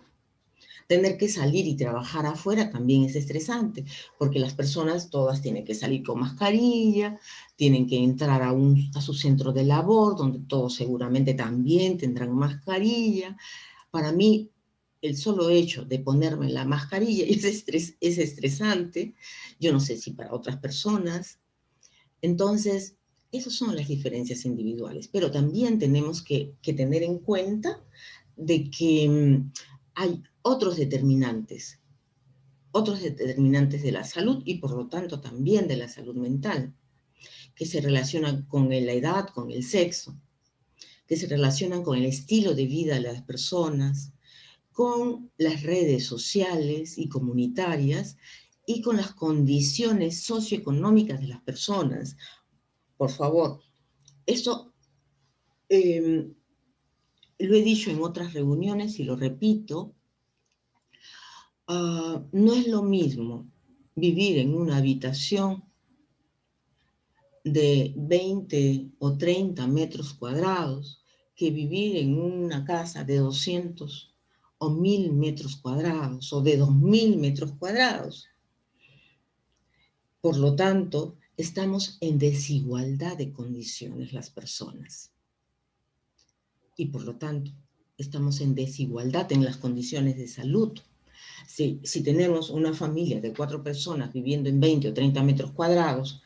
Tener que salir y trabajar afuera también es estresante, porque las personas todas tienen que salir con mascarilla, tienen que entrar a su centro de labor, donde todos seguramente también tendrán mascarilla. Para mí, el solo hecho de ponerme la mascarilla es estresante. Yo no sé si para otras personas. Entonces, esas son las diferencias individuales, pero también tenemos que tener en cuenta de que hay otros determinantes de la salud y por lo tanto también de la salud mental, que se relacionan con la edad, con el sexo, que se relacionan con el estilo de vida de las personas, con las redes sociales y comunitarias y con las condiciones socioeconómicas de las personas. Por favor, esto lo he dicho en otras reuniones y lo repito, no es lo mismo vivir en una habitación de 20 o 30 metros cuadrados que vivir en una casa de 200 o 1000 metros cuadrados o de 2000 metros cuadrados. Por lo tanto, estamos en desigualdad de condiciones las personas. Y por lo tanto, estamos en desigualdad en las condiciones de salud. Si tenemos una familia de 4 personas viviendo en 20 o 30 metros cuadrados,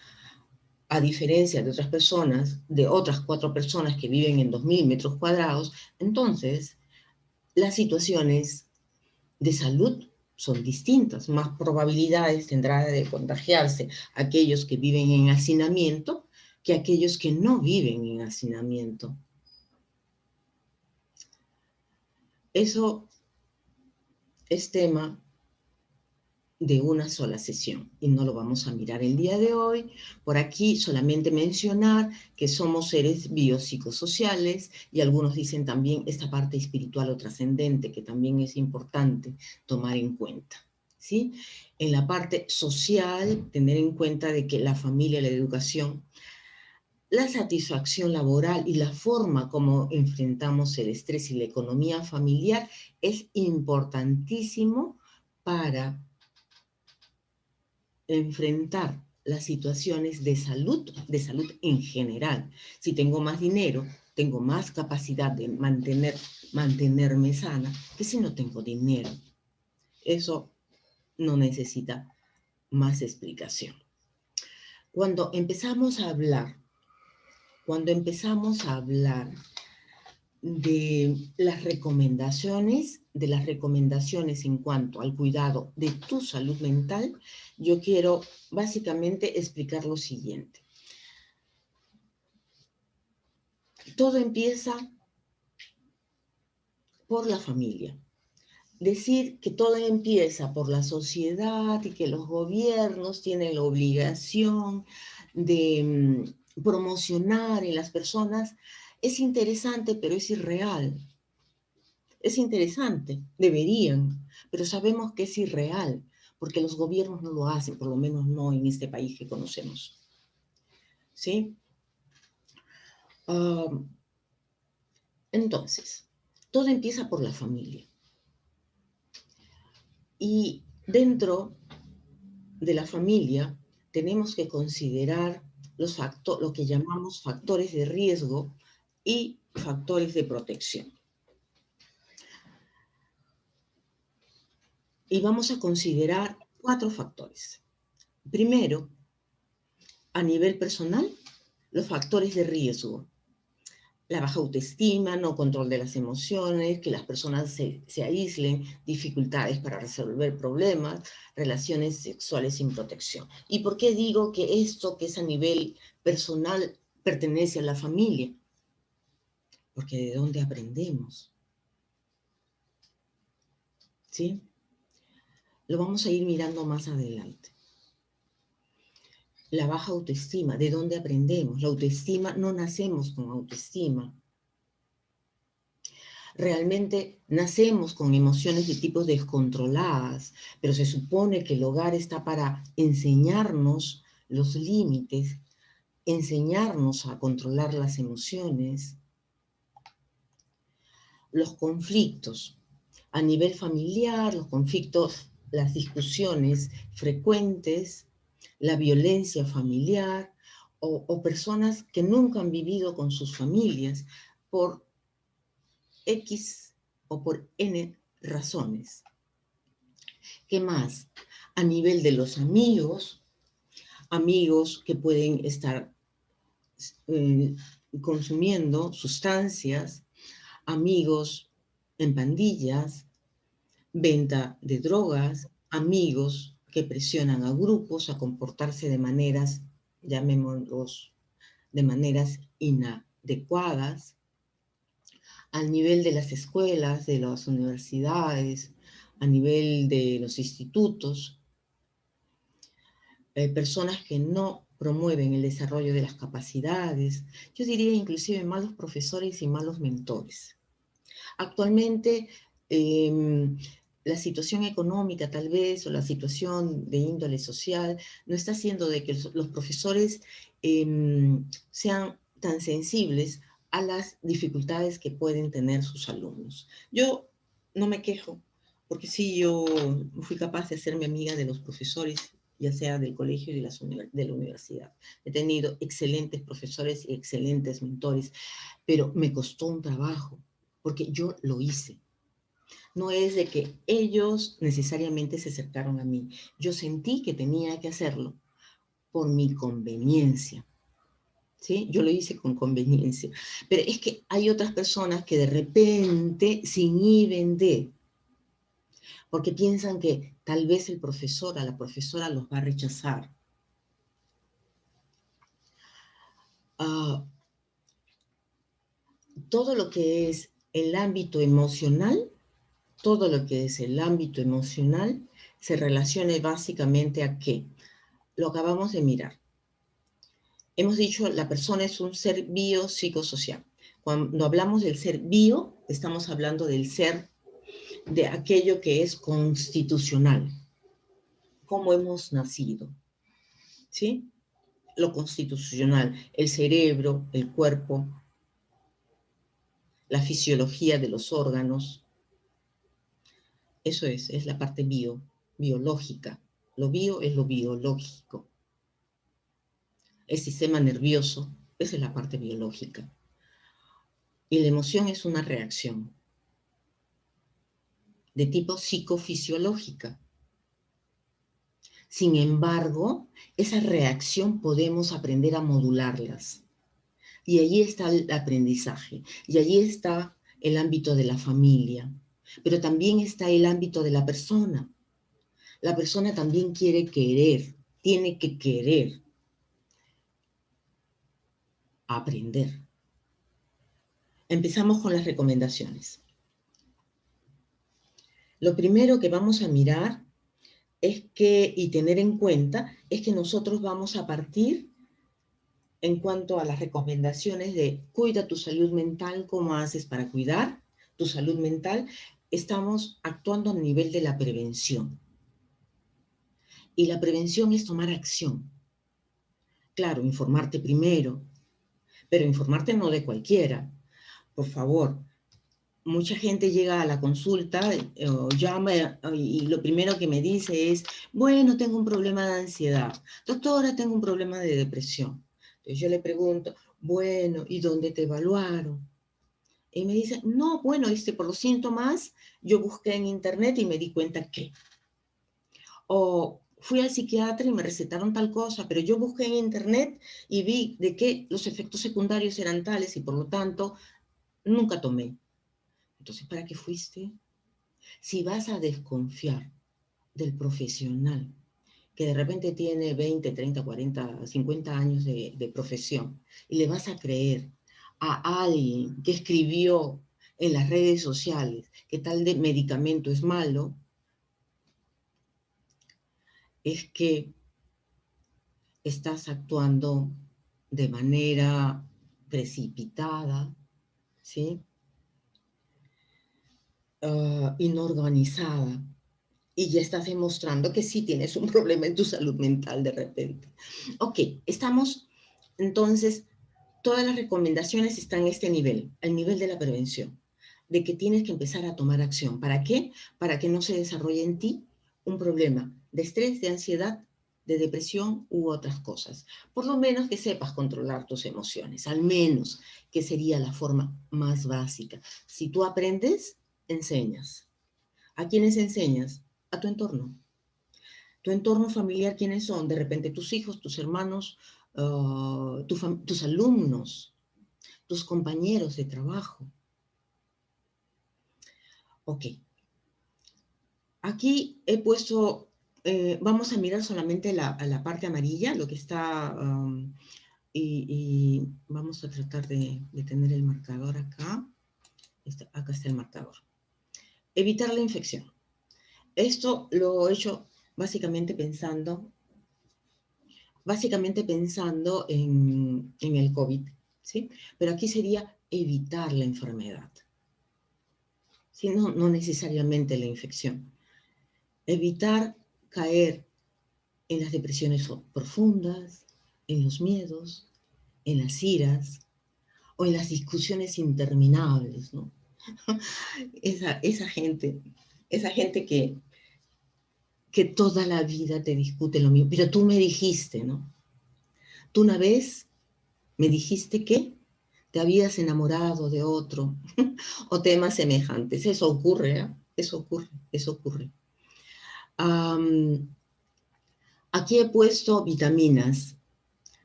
a diferencia de otras personas, de otras 4 personas que viven en 2000 metros cuadrados, entonces las situaciones de salud son distintas. Más probabilidades tendrá de contagiarse aquellos que viven en hacinamiento que aquellos que no viven en hacinamiento. Eso es tema de una sola sesión y no lo vamos a mirar el día de hoy. Por aquí solamente mencionar que somos seres biopsicosociales y algunos dicen también esta parte espiritual o trascendente que también es importante tomar en cuenta. ¿sí? En la parte social, tener en cuenta de que la familia, la educación, la satisfacción laboral y la forma como enfrentamos el estrés y la economía familiar es importantísimo para enfrentar las situaciones de salud en general. Si tengo más dinero, tengo más capacidad de mantenerme sana que si no tengo dinero. Eso no necesita más explicación. Cuando empezamos a hablar de las recomendaciones en cuanto al cuidado de tu salud mental, yo quiero básicamente explicar lo siguiente. Todo empieza por la familia. Decir que todo empieza por la sociedad y que los gobiernos tienen la obligación de promocionar en las personas es interesante, pero es irreal. Es interesante, deberían, pero sabemos que es irreal, porque los gobiernos no lo hacen, por lo menos no en este país que conocemos. ¿Sí? Entonces, todo empieza por la familia. Y dentro de la familia tenemos que considerar lo que llamamos factores de riesgo y factores de protección. Y vamos a considerar 4 factores. Primero, a nivel personal, los factores de riesgo. La baja autoestima, no control de las emociones, que las personas se aíslen, dificultades para resolver problemas, relaciones sexuales sin protección. ¿Y por qué digo que esto que es a nivel personal pertenece a la familia? Porque ¿de dónde aprendemos? ¿Sí? Lo vamos a ir mirando más adelante. La baja autoestima, ¿de dónde aprendemos? La autoestima, no nacemos con autoestima. Realmente nacemos con emociones de tipo descontroladas, pero se supone que el hogar está para enseñarnos los límites, enseñarnos a controlar las emociones. Los conflictos a nivel familiar, los conflictos, las discusiones frecuentes, la violencia familiar o personas que nunca han vivido con sus familias por X o por N razones. ¿Qué más? A nivel de los amigos que pueden estar consumiendo sustancias, amigos en pandillas, venta de drogas, amigos que presionan a grupos a comportarse de maneras, llamémoslos, de maneras inadecuadas, al nivel de las escuelas, de las universidades, a nivel de los institutos, personas que no promueven el desarrollo de las capacidades, yo diría inclusive malos profesores y malos mentores. Actualmente, la situación económica tal vez, o la situación de índole social, no está haciendo de que los profesores sean tan sensibles a las dificultades que pueden tener sus alumnos. Yo no me quejo, porque sí, yo fui capaz de hacerme amiga de los profesores, ya sea del colegio y de la universidad. He tenido excelentes profesores y excelentes mentores, pero me costó un trabajo, porque yo lo hice. No es de que ellos necesariamente se acercaron a mí. Yo sentí que tenía que hacerlo por mi conveniencia. ¿Sí? Yo lo hice con conveniencia. Pero es que hay otras personas que de repente se inhiben porque piensan que tal vez el profesor, a la profesora los va a rechazar. Todo lo que es el ámbito emocional, se relaciona básicamente a qué. Lo acabamos de mirar. Hemos dicho, la persona es un ser biopsicosocial. Cuando hablamos del ser bio, estamos hablando del ser de aquello que es constitucional. cómo hemos nacido, ¿sí? Lo constitucional, el cerebro, el cuerpo, la fisiología de los órganos. Eso es la parte biológica. Lo bio es lo biológico. El sistema nervioso, esa es la parte biológica. Y la emoción es una reacción de tipo psicofisiológica. Sin embargo, esa reacción podemos aprender a modularlas. Y allí está el aprendizaje. Y allí está el ámbito de la familia. Pero también está el ámbito de la persona. La persona también quiere querer, tiene que querer aprender. Empezamos con las recomendaciones. Lo primero que vamos a mirar y tener en cuenta es que nosotros vamos a partir en cuanto a las recomendaciones de cuida tu salud mental, cómo haces para cuidar tu salud mental. Estamos actuando a nivel de la prevención. Y la prevención es tomar acción. Claro, informarte primero, pero informarte no de cualquiera. Por favor, mucha gente llega a la consulta o llama y lo primero que me dice es, bueno, tengo un problema de ansiedad. Doctora, tengo un problema de depresión. Entonces yo le pregunto, bueno, ¿y dónde te evaluaron? Y me dice, no, bueno, por los síntomas, yo busqué en internet y me di cuenta que. O fui al psiquiatra y me recetaron tal cosa, pero yo busqué en internet y vi de que los efectos secundarios eran tales y por lo tanto nunca tomé. Entonces, ¿para qué fuiste? Si vas a desconfiar del profesional que de repente tiene 20, 30, 40, 50 años de profesión y le vas a creer a alguien que escribió en las redes sociales que tal de medicamento es malo, es que estás actuando de manera precipitada, ¿sí? Inorganizada. Y ya estás demostrando que sí tienes un problema en tu salud mental de repente. Ok, estamos, entonces, todas las recomendaciones están en este nivel, el nivel de la prevención, de que tienes que empezar a tomar acción. ¿Para qué? Para que no se desarrolle en ti un problema de estrés, de ansiedad, de depresión u otras cosas. Por lo menos que sepas controlar tus emociones, al menos, que sería la forma más básica. Si tú aprendes, enseñas. ¿A quiénes enseñas? A tu entorno. Tu entorno familiar, ¿quiénes son? De repente tus hijos, tus hermanos, tus alumnos, tus compañeros de trabajo. Ok. Aquí he puesto, vamos a mirar solamente la parte amarilla, lo que está, y vamos a tratar de tener el marcador acá. Acá está el marcador. Evitar la infección. Esto lo he hecho básicamente pensando en el COVID, ¿sí? Pero aquí sería evitar la enfermedad, ¿sí? No necesariamente la infección. Evitar caer en las depresiones profundas, en los miedos, en las iras o en las discusiones interminables, ¿no? Esa gente que toda la vida te discute lo mismo, pero tú me dijiste, ¿no? Tú una vez me dijiste que te habías enamorado de otro o temas semejantes. Eso ocurre, ¿eh? Eso ocurre. Aquí he puesto vitaminas.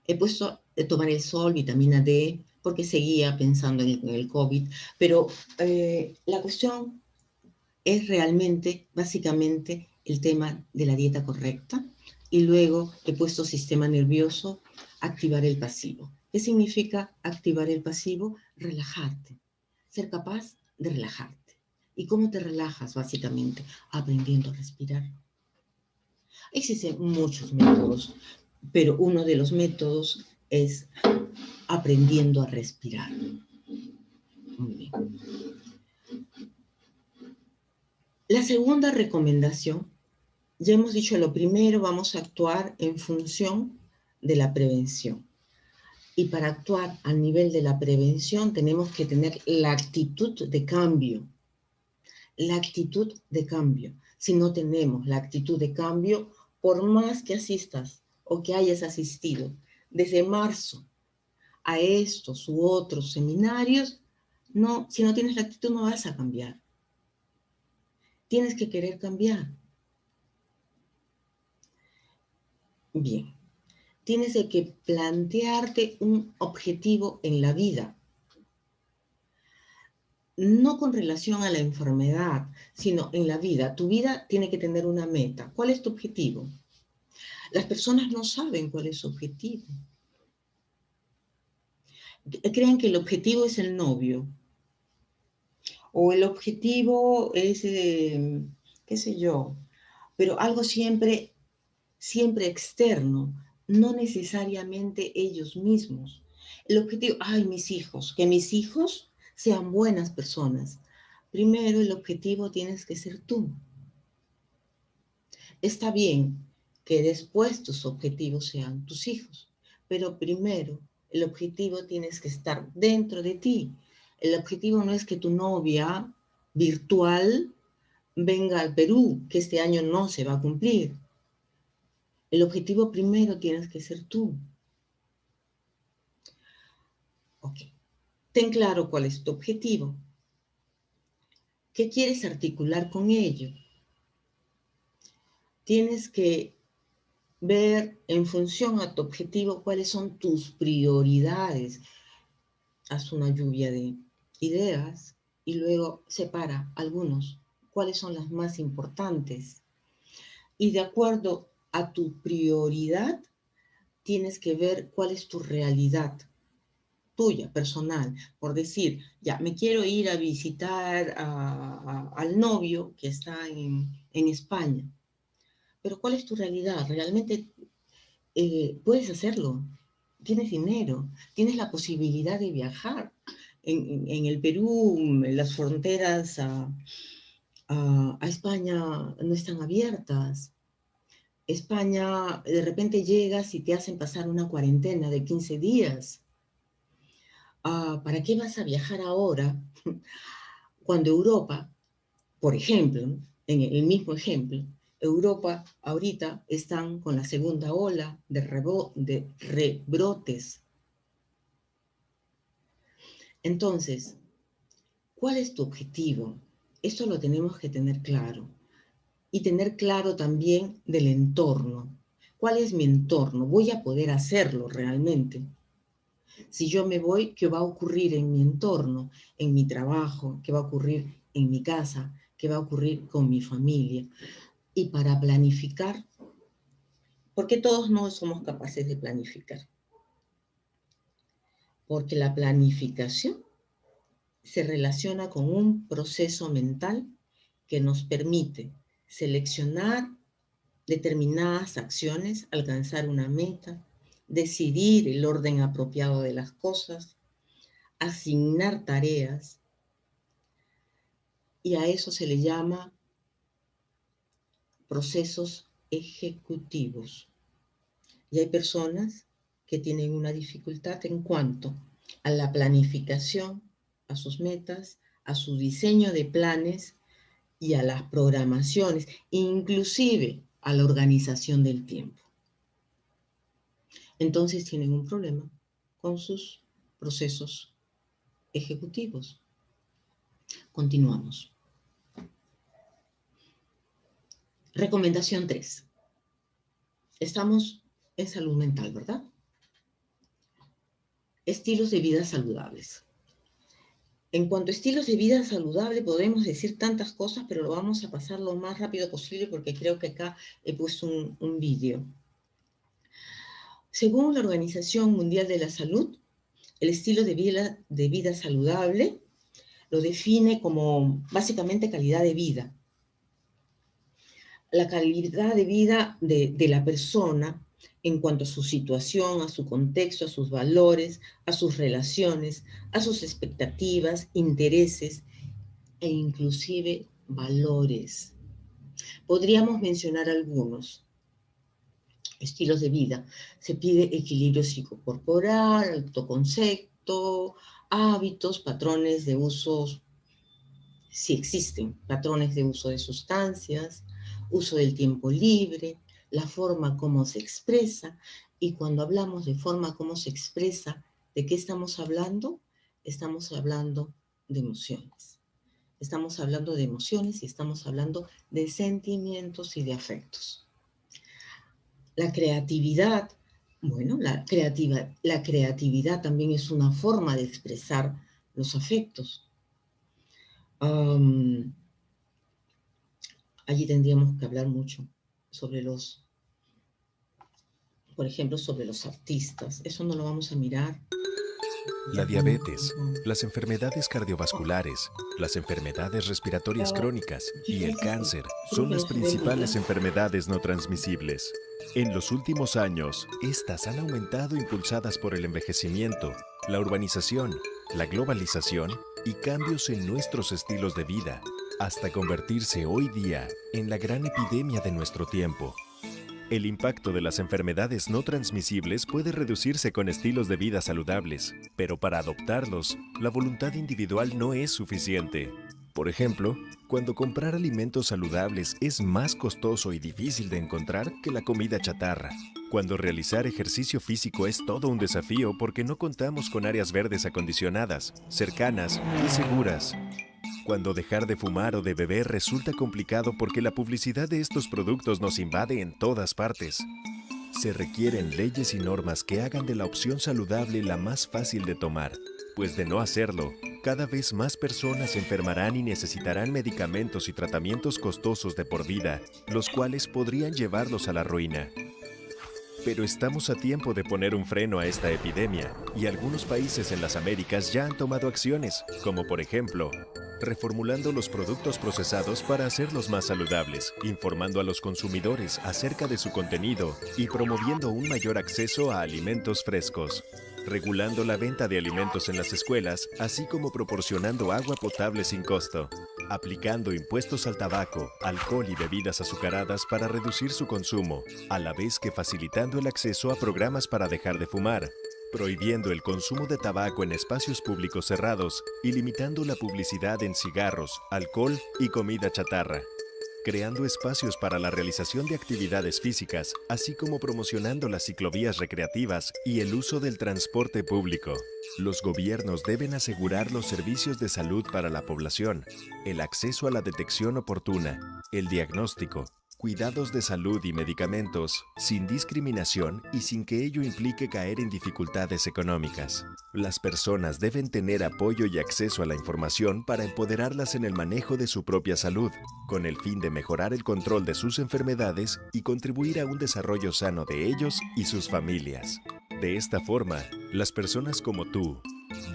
He puesto tomar el sol, vitamina D, porque seguía pensando en el COVID, pero la cuestión es realmente, básicamente, el tema de la dieta correcta, y luego he puesto sistema nervioso, activar el pasivo. ¿Qué significa activar el pasivo? Relajarte, ser capaz de relajarte. ¿Y cómo te relajas, básicamente? Aprendiendo a respirar. Existen muchos métodos, pero uno de los métodos es aprendiendo a respirar. Muy bien. La segunda recomendación Ya hemos dicho lo primero, vamos a actuar en función de la prevención. Y para actuar a nivel de la prevención tenemos que tener la actitud de cambio. La actitud de cambio. Si no tenemos la actitud de cambio, por más que asistas o que hayas asistido desde marzo a estos u otros seminarios, no, si no tienes la actitud no vas a cambiar. Tienes que querer cambiar. Bien, tienes que plantearte un objetivo en la vida. No con relación a la enfermedad, sino en la vida. Tu vida tiene que tener una meta. ¿Cuál es tu objetivo? Las personas no saben cuál es su objetivo. Creen que el objetivo es el novio. O el objetivo es, qué sé yo, pero algo siempre externo, no necesariamente ellos mismos. El objetivo, ay, mis hijos, que mis hijos sean buenas personas. Primero, el objetivo tienes que ser tú. Está bien que después tus objetivos sean tus hijos, pero primero el objetivo tienes que estar dentro de ti. El objetivo no es que tu novia virtual venga al Perú, que este año no se va a cumplir. El objetivo primero tienes que ser tú. Ok. Ten claro cuál es tu objetivo. ¿Qué quieres articular con ello? Tienes que ver en función a tu objetivo cuáles son tus prioridades. Haz una lluvia de ideas y luego separa algunos. ¿Cuáles son las más importantes? Y de acuerdo a tu prioridad, tienes que ver cuál es tu realidad tuya, personal. Por decir, ya, me quiero ir a visitar al novio que está en España. Pero ¿cuál es tu realidad? ¿Realmente puedes hacerlo? Tienes dinero, tienes la posibilidad de viajar. En el Perú, las fronteras a España no están abiertas. España, de repente llegas y te hacen pasar una cuarentena de 15 días. ¿Para qué vas a viajar ahora cuando Europa, por ejemplo, en el mismo ejemplo, Europa ahorita están con la segunda ola de rebrotes? Entonces, ¿cuál es tu objetivo? Esto lo tenemos que tener claro. Y tener claro también del entorno. ¿Cuál es mi entorno? ¿Voy a poder hacerlo realmente? Si yo me voy, ¿qué va a ocurrir en mi entorno? En mi trabajo, ¿qué va a ocurrir en mi casa? ¿Qué va a ocurrir con mi familia? Y para planificar, porque todos no somos capaces de planificar. Porque la planificación se relaciona con un proceso mental que nos permite seleccionar determinadas acciones, alcanzar una meta, decidir el orden apropiado de las cosas, asignar tareas, y a eso se le llama procesos ejecutivos. Y hay personas que tienen una dificultad en cuanto a la planificación, a sus metas, a su diseño de planes y a las programaciones, inclusive a la organización del tiempo. Entonces tienen un problema con sus procesos ejecutivos. Continuamos. Recomendación 3. Estamos en salud mental, ¿verdad? Estilos de vida saludables. En cuanto a estilos de vida saludable, podemos decir tantas cosas, pero lo vamos a pasar lo más rápido posible porque creo que acá he puesto un vídeo. Según la Organización Mundial de la Salud, el estilo de vida saludable lo define como básicamente calidad de vida. La calidad de vida de la persona en cuanto a su situación, a su contexto, a sus valores, a sus relaciones, a sus expectativas, intereses e inclusive valores. Podríamos mencionar algunos estilos de vida. Se pide equilibrio psicocorporal, autoconcepto, hábitos, patrones de usos, si existen, patrones de uso de sustancias, uso del tiempo libre, la forma como se expresa. Y cuando hablamos de forma como se expresa, ¿de qué estamos hablando? Estamos hablando de emociones. Estamos hablando de emociones y estamos hablando de sentimientos y de afectos. La creatividad, bueno, la creatividad también es una forma de expresar los afectos. Allí tendríamos que hablar mucho sobre por ejemplo, sobre los artistas. Eso no lo vamos a mirar. La diabetes, las enfermedades cardiovasculares, las enfermedades respiratorias crónicas y el cáncer son las principales enfermedades no transmisibles. En los últimos años, estas han aumentado impulsadas por el envejecimiento, la urbanización, la globalización y cambios en nuestros estilos de vida, hasta convertirse hoy día en la gran epidemia de nuestro tiempo. El impacto de las enfermedades no transmisibles puede reducirse con estilos de vida saludables, pero para adoptarlos, la voluntad individual no es suficiente. Por ejemplo, cuando comprar alimentos saludables es más costoso y difícil de encontrar que la comida chatarra. Cuando realizar ejercicio físico es todo un desafío porque no contamos con áreas verdes acondicionadas, cercanas y seguras. Cuando dejar de fumar o de beber resulta complicado porque la publicidad de estos productos nos invade en todas partes. Se requieren leyes y normas que hagan de la opción saludable la más fácil de tomar, pues de no hacerlo, cada vez más personas se enfermarán y necesitarán medicamentos y tratamientos costosos de por vida, los cuales podrían llevarlos a la ruina. Pero estamos a tiempo de poner un freno a esta epidemia, y algunos países en las Américas ya han tomado acciones, como por ejemplo, reformulando los productos procesados para hacerlos más saludables, informando a los consumidores acerca de su contenido y promoviendo un mayor acceso a alimentos frescos, regulando la venta de alimentos en las escuelas, así como proporcionando agua potable sin costo, aplicando impuestos al tabaco, alcohol y bebidas azucaradas para reducir su consumo, a la vez que facilitando el acceso a programas para dejar de fumar, prohibiendo el consumo de tabaco en espacios públicos cerrados y limitando la publicidad en cigarros, alcohol y comida chatarra, creando espacios para la realización de actividades físicas, así como promocionando las ciclovías recreativas y el uso del transporte público. Los gobiernos deben asegurar los servicios de salud para la población, el acceso a la detección oportuna, el diagnóstico, cuidados de salud y medicamentos, sin discriminación y sin que ello implique caer en dificultades económicas. Las personas deben tener apoyo y acceso a la información para empoderarlas en el manejo de su propia salud, con el fin de mejorar el control de sus enfermedades y contribuir a un desarrollo sano de ellos y sus familias. De esta forma, las personas como tú,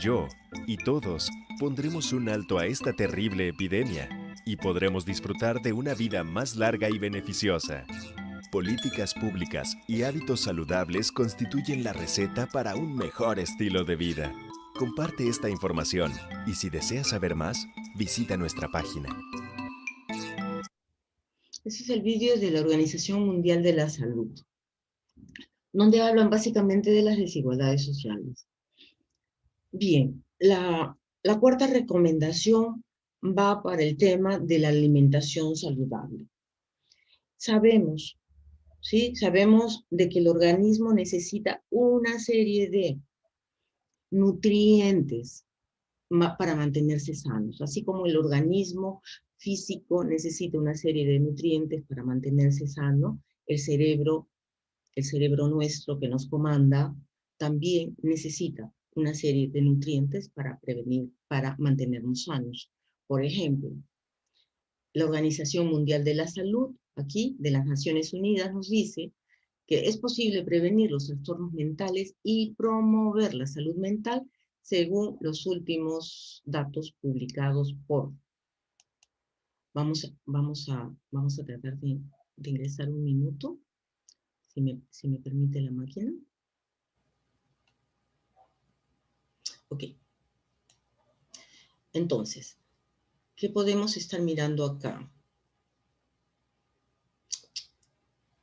yo y todos pondremos un alto a esta terrible epidemia y podremos disfrutar de una vida más larga y beneficiosa. Políticas públicas y hábitos saludables constituyen la receta para un mejor estilo de vida. Comparte esta información y si deseas saber más, visita nuestra página. Ese es el vídeo de la Organización Mundial de la Salud, donde hablan básicamente de las desigualdades sociales. Bien, la cuarta recomendación va para el tema de la alimentación saludable. Sabemos, ¿sí? Sabemos de que el organismo necesita una serie de nutrientes para mantenerse sanos, así como el organismo físico necesita una serie de nutrientes para mantenerse sano, el cerebro nuestro que nos comanda, también necesita una serie de nutrientes para prevenir, para mantenernos sanos. Por ejemplo, la Organización Mundial de la Salud, aquí, de las Naciones Unidas, nos dice que es posible prevenir los trastornos mentales y promover la salud mental según los últimos datos publicados por... Vamos a tratar de ingresar un minuto, si me permite la máquina. Ok. Entonces, ¿qué podemos estar mirando acá?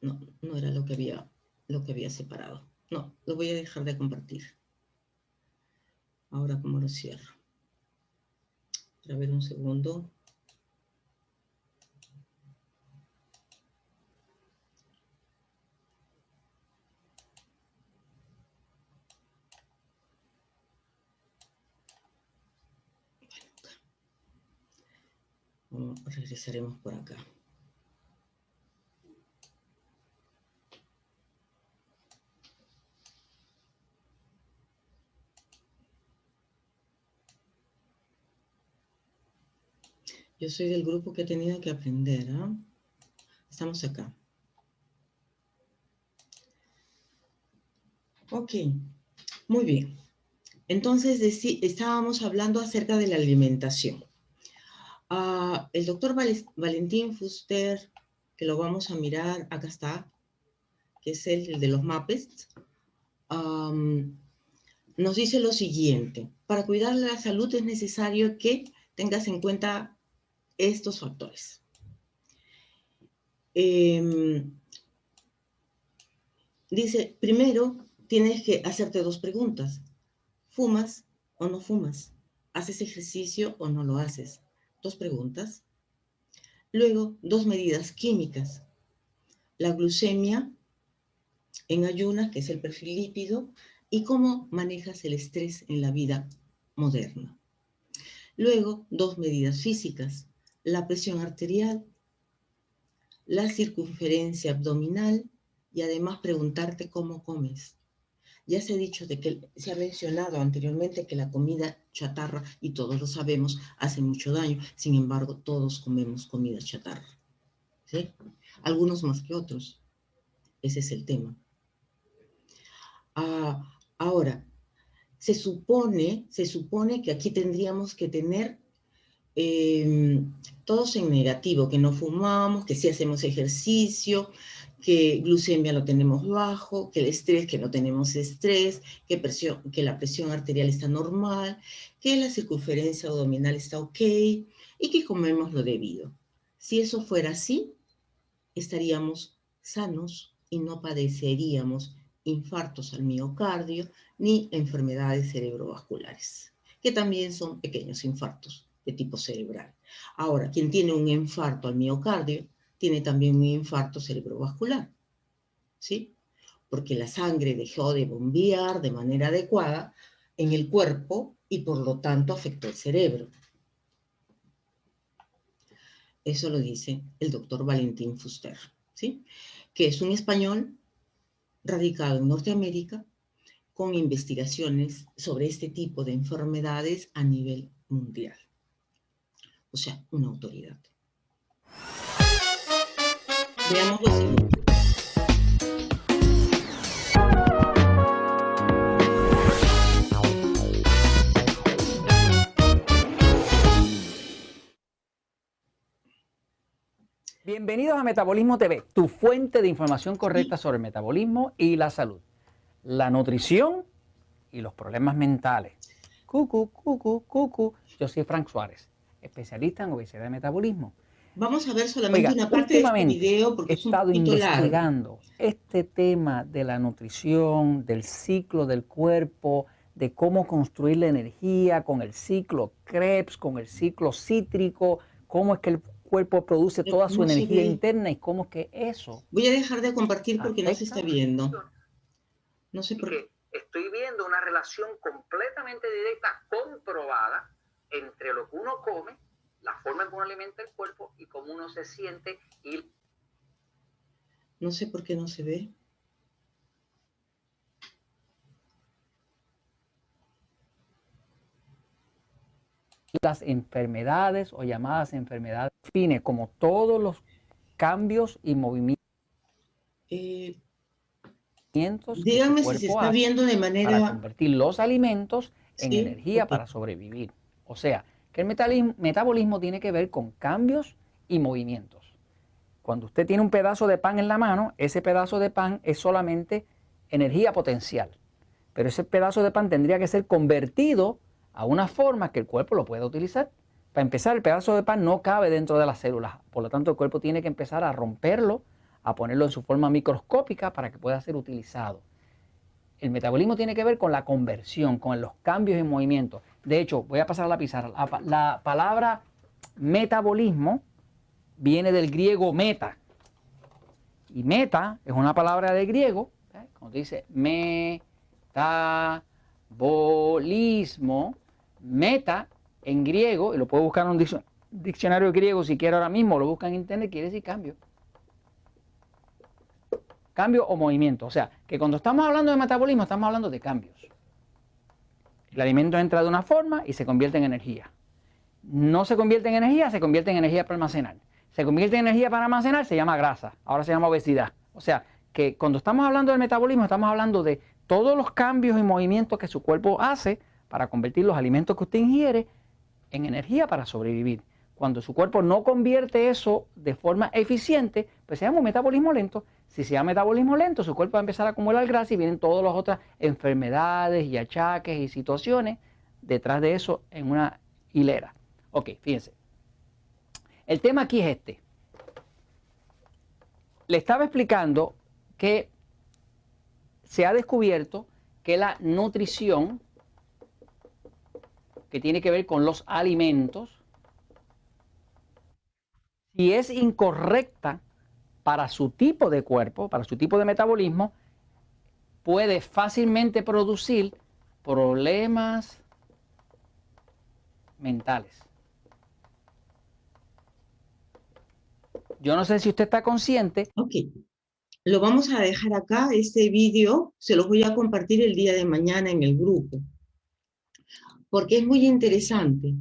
no era lo que había separado. No, lo voy a dejar de compartir. Ahora, ¿cómo lo cierro? A ver, un segundo. Regresaremos por acá. Yo soy del grupo que he tenido que aprender, ¿ah? Estamos acá. Ok, muy bien. Entonces, estábamos hablando acerca de la alimentación. El doctor Valentín Fuster, que lo vamos a mirar, acá está, que es el de los MAPES, nos dice lo siguiente: para cuidar la salud es necesario que tengas en cuenta estos factores. Dice, primero tienes que hacerte 2 preguntas. ¿Fumas o no fumas? ¿Haces ejercicio o no lo haces? 2 preguntas. Luego, 2 medidas químicas. La glucemia en ayunas, que es el perfil lípido, y cómo manejas el estrés en la vida moderna. Luego, 2 medidas físicas. La presión arterial, la circunferencia abdominal y además preguntarte cómo comes. Ya se ha dicho se ha mencionado anteriormente que la comida chatarra, y todos lo sabemos, hace mucho daño. Sin embargo, todos comemos comida chatarra, ¿sí? Algunos más que otros. Ese es el tema. Ahora, se supone que aquí tendríamos que tener todos en negativo, que no fumamos, que sí hacemos ejercicio, que glucemia lo tenemos bajo, que el estrés, que no tenemos estrés, que la presión arterial está normal, que la circunferencia abdominal está ok y que comemos lo debido. Si eso fuera así, estaríamos sanos y no padeceríamos infartos al miocardio ni enfermedades cerebrovasculares, que también son pequeños infartos de tipo cerebral. Ahora, quien tiene un infarto al miocardio tiene también un infarto cerebrovascular, ¿sí? Porque la sangre dejó de bombear de manera adecuada en el cuerpo y por lo tanto afectó el cerebro. Eso lo dice el doctor Valentín Fuster, ¿sí? Que es un español radicado en Norteamérica con investigaciones sobre este tipo de enfermedades a nivel mundial. O sea, una autoridad. Veamos lo siguiente. Bienvenidos a Metabolismo TV, tu fuente de información correcta sobre el metabolismo y la salud, la nutrición y los problemas mentales. Yo soy Frank Suárez, especialista en obesidad y metabolismo. Vamos a ver solamente una parte de este video porque es un poquito largo. He estado investigando este tema de la nutrición, del ciclo del cuerpo, de cómo construir la energía con el ciclo Krebs, con el ciclo cítrico, cómo es que el cuerpo produce toda su energía interna y cómo es que eso... Voy a dejar de compartir porque no se está viendo. No sé por qué. Estoy viendo una relación completamente directa, comprobada, entre lo que uno come, la forma en que uno alimenta el cuerpo y cómo uno se siente y... No sé por qué no se ve. Las enfermedades o llamadas enfermedades, define como todos los cambios y movimientos. Díganme si se está viendo de manera... Para convertir los alimentos en energía para sobrevivir. O sea, que el metabolismo tiene que ver con cambios y movimientos. Cuando usted tiene un pedazo de pan en la mano, ese pedazo de pan es solamente energía potencial. Pero ese pedazo de pan tendría que ser convertido a una forma que el cuerpo lo pueda utilizar. Para empezar, el pedazo de pan no cabe dentro de las células. Por lo tanto, el cuerpo tiene que empezar a romperlo, a ponerlo en su forma microscópica para que pueda ser utilizado. El metabolismo tiene que ver con la conversión, con los cambios en movimiento. De hecho, voy a pasar a la pizarra. La palabra metabolismo viene del griego meta. Y meta es una palabra de griego, cuando dice metabolismo, meta en griego, y lo puedo buscar en un diccionario griego si quiere ahora mismo, lo buscan en internet, quiere decir cambio. Cambio o movimiento. O sea, que cuando estamos hablando de metabolismo, estamos hablando de cambios. El alimento entra de una forma y se convierte en energía. No se convierte en energía, se convierte en energía para almacenar. Se convierte en energía para almacenar, se llama grasa. Ahora se llama obesidad. O sea, que cuando estamos hablando del metabolismo, estamos hablando de todos los cambios y movimientos que su cuerpo hace para convertir los alimentos que usted ingiere en energía para sobrevivir. Cuando su cuerpo no convierte eso de forma eficiente, pues se llama un metabolismo lento. Si se llama metabolismo lento, su cuerpo va a empezar a acumular grasa y vienen todas las otras enfermedades y achaques y situaciones detrás de eso en una hilera. Ok, fíjense. El tema aquí es este. Le estaba explicando que se ha descubierto que la nutrición, que tiene que ver con los alimentos, si es incorrecta para su tipo de cuerpo, para su tipo de metabolismo, puede fácilmente producir problemas mentales. Yo no sé si usted está consciente. Ok, lo vamos a dejar acá, este vídeo se los voy a compartir el día de mañana en el grupo, porque es muy interesante,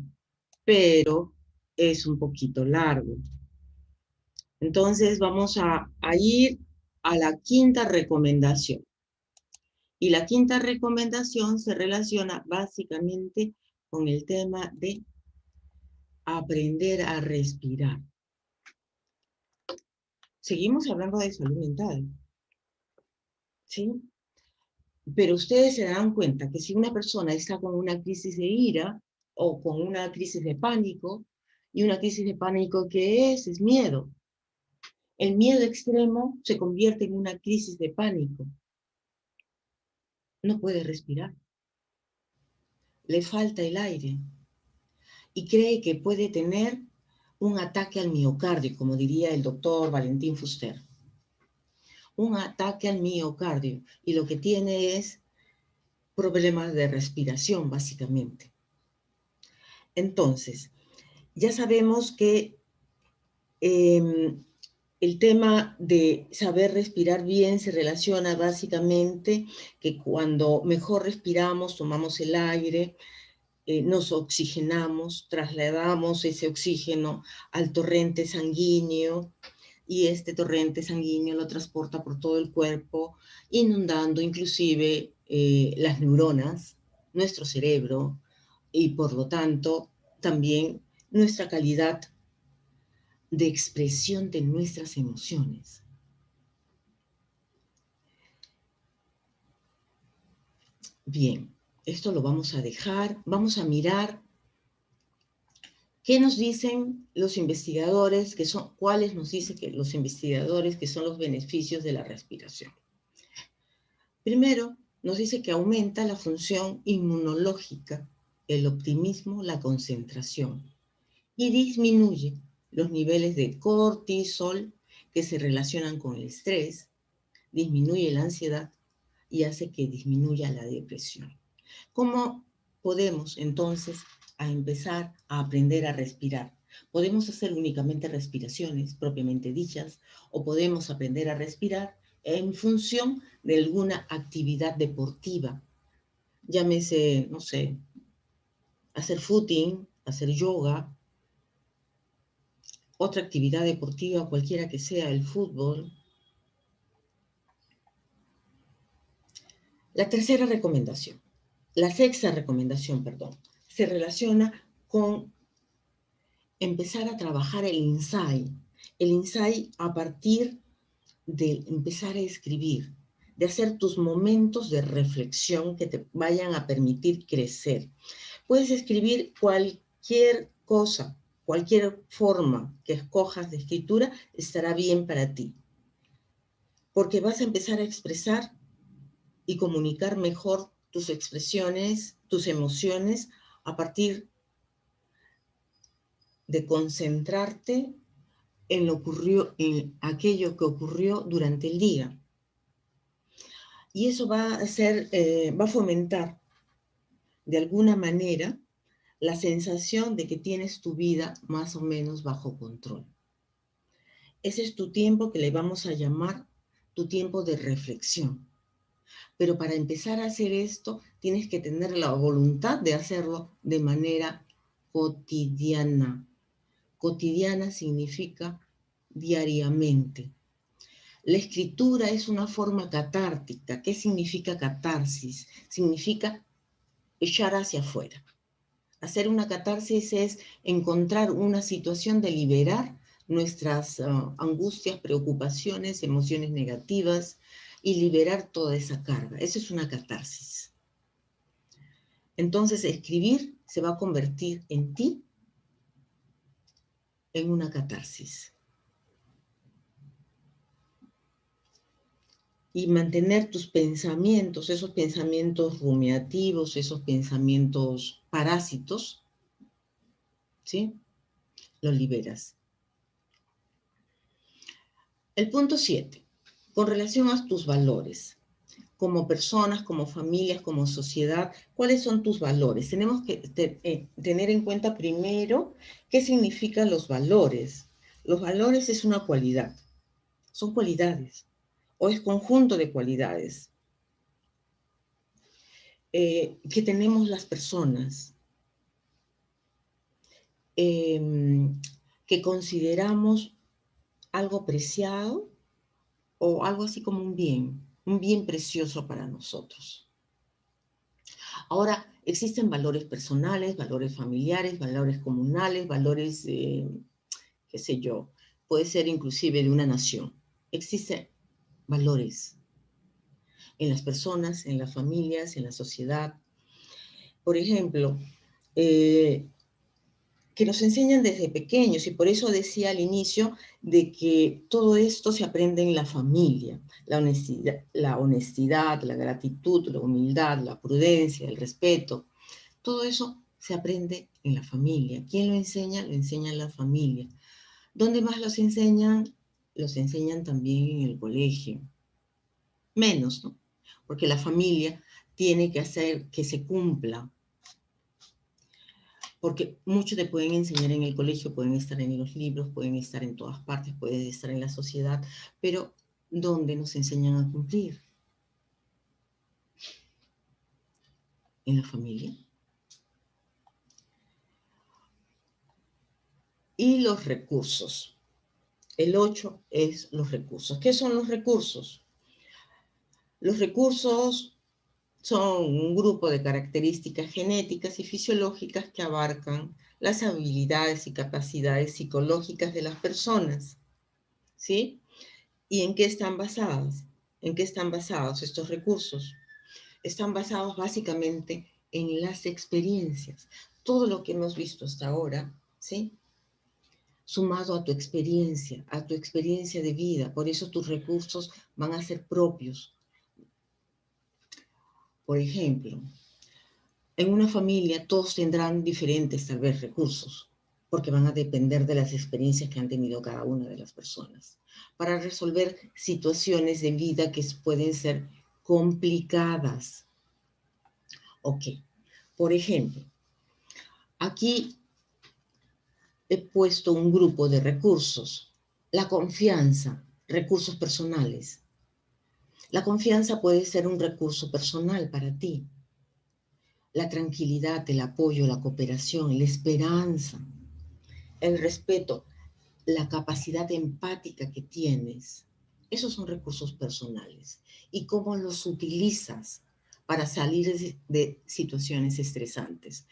pero es un poquito largo. Entonces vamos a ir a la quinta recomendación. Y la quinta recomendación se relaciona básicamente con el tema de aprender a respirar. Seguimos hablando de salud mental, ¿sí? Pero ustedes se dan cuenta que si una persona está con una crisis de ira o con una crisis de pánico, y una crisis de pánico, ¿qué es? Es miedo. El miedo extremo se convierte en una crisis de pánico. No puede respirar. Le falta el aire. Y cree que puede tener un ataque al miocardio, como diría el doctor Valentín Fuster. Un ataque al miocardio. Y lo que tiene es problemas de respiración, básicamente. Entonces, ya sabemos que el tema de saber respirar bien se relaciona básicamente que cuando mejor respiramos, tomamos el aire, nos oxigenamos, trasladamos ese oxígeno al torrente sanguíneo y este torrente sanguíneo lo transporta por todo el cuerpo, inundando inclusive las neuronas, nuestro cerebro y por lo tanto también nuestra calidad de expresión de nuestras emociones. Bien, esto lo vamos a dejar, vamos a mirar qué nos dicen los investigadores, cuáles nos dicen que los investigadores que son los beneficios de la respiración. Primero, nos dice que aumenta la función inmunológica, el optimismo, la concentración y disminuye los niveles de cortisol que se relacionan con el estrés, disminuye la ansiedad y hace que disminuya la depresión. ¿Cómo podemos entonces empezar a aprender a respirar? Podemos hacer únicamente respiraciones propiamente dichas o podemos aprender a respirar en función de alguna actividad deportiva. Llámese, no sé, hacer footing, hacer yoga, otra actividad deportiva, cualquiera que sea, el fútbol. La sexta recomendación, se relaciona con empezar a trabajar el insight. El insight a partir de empezar a escribir, de hacer tus momentos de reflexión que te vayan a permitir crecer. Puedes escribir cualquier cosa, cualquier forma que escojas de escritura estará bien para ti. porque vas a empezar a expresar y comunicar mejor tus expresiones, tus emociones, a partir de concentrarte en en aquello que ocurrió durante el día. Y eso va a fomentar de alguna manera la sensación de que tienes tu vida más o menos bajo control. Ese es tu tiempo que le vamos a llamar tu tiempo de reflexión. Pero para empezar a hacer esto, tienes que tener la voluntad de hacerlo de manera cotidiana. Cotidiana significa diariamente. La escritura es una forma catártica. ¿Qué significa catarsis? Significa echar hacia afuera. Hacer una catarsis es encontrar una situación de liberar nuestras angustias, preocupaciones, emociones negativas y liberar toda esa carga. Eso es una catarsis. Entonces, escribir se va a convertir en ti en una catarsis. Y mantener tus pensamientos, esos pensamientos rumiativos, esos pensamientos parásitos, ¿sí? Los liberas. El punto 7, con relación a tus valores, como personas, como familias, como sociedad, ¿cuáles son tus valores? Tenemos que tener en cuenta primero qué significan los valores. Los valores es una cualidad, son cualidades, o es conjunto de cualidades que tenemos las personas, que consideramos algo preciado o algo así como un bien precioso para nosotros. Ahora, existen valores personales, valores familiares, valores comunales, valores, qué sé yo, puede ser inclusive de una nación. Existen valores en las personas, en las familias, en la sociedad. Por ejemplo, que nos enseñan desde pequeños, y por eso decía al inicio de que todo esto se aprende en la familia. La honestidad, la gratitud, la humildad, la prudencia, el respeto. Todo eso se aprende en la familia. ¿Quién lo enseña? Lo enseña la familia. ¿Dónde más los enseñan? Los enseñan también en el colegio. Menos, ¿no? Porque la familia tiene que hacer que se cumpla. Porque muchos te pueden enseñar en el colegio, pueden estar en los libros, pueden estar en todas partes, pueden estar en la sociedad, pero ¿dónde nos enseñan a cumplir? ¿En la familia? Y los recursos. El 8 es los recursos. ¿Qué son los recursos? Los recursos son un grupo de características genéticas y fisiológicas que abarcan las habilidades y capacidades psicológicas de las personas, ¿sí? ¿Y en qué están basadas? ¿En qué están basados estos recursos? Están basados básicamente en las experiencias. Todo lo que hemos visto hasta ahora, ¿sí? Sumado a tu experiencia de vida. Por eso tus recursos van a ser propios. Por ejemplo, en una familia todos tendrán diferentes, tal vez, recursos, porque van a depender de las experiencias que han tenido cada una de las personas, para resolver situaciones de vida que pueden ser complicadas. Ok, por ejemplo, aquí he puesto un grupo de recursos. La confianza, recursos personales. La confianza puede ser un recurso personal para ti. La tranquilidad, el apoyo, la cooperación, la esperanza, el respeto, la capacidad empática que tienes. Esos son recursos personales. ¿Y cómo los utilizas para salir de situaciones estresantes?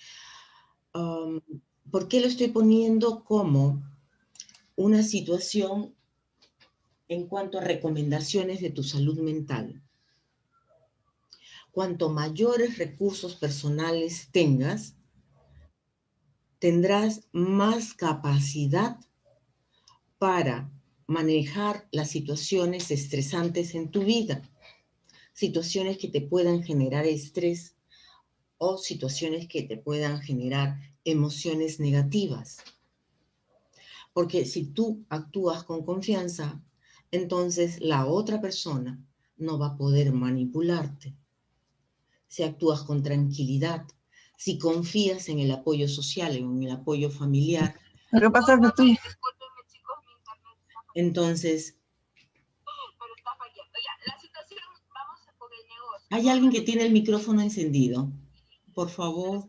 ¿Por qué lo estoy poniendo como una situación en cuanto a recomendaciones de tu salud mental? Cuanto mayores recursos personales tengas, tendrás más capacidad para manejar las situaciones estresantes en tu vida, situaciones que te puedan generar estrés o situaciones que te puedan generar emociones negativas. Porque si tú actúas con confianza, entonces la otra persona no va a poder manipularte. Si actúas con tranquilidad, si confías en el apoyo social, en el apoyo familiar, Lo que pasa es que estoy... entonces... ¿Hay alguien que tiene el micrófono encendido? Por favor.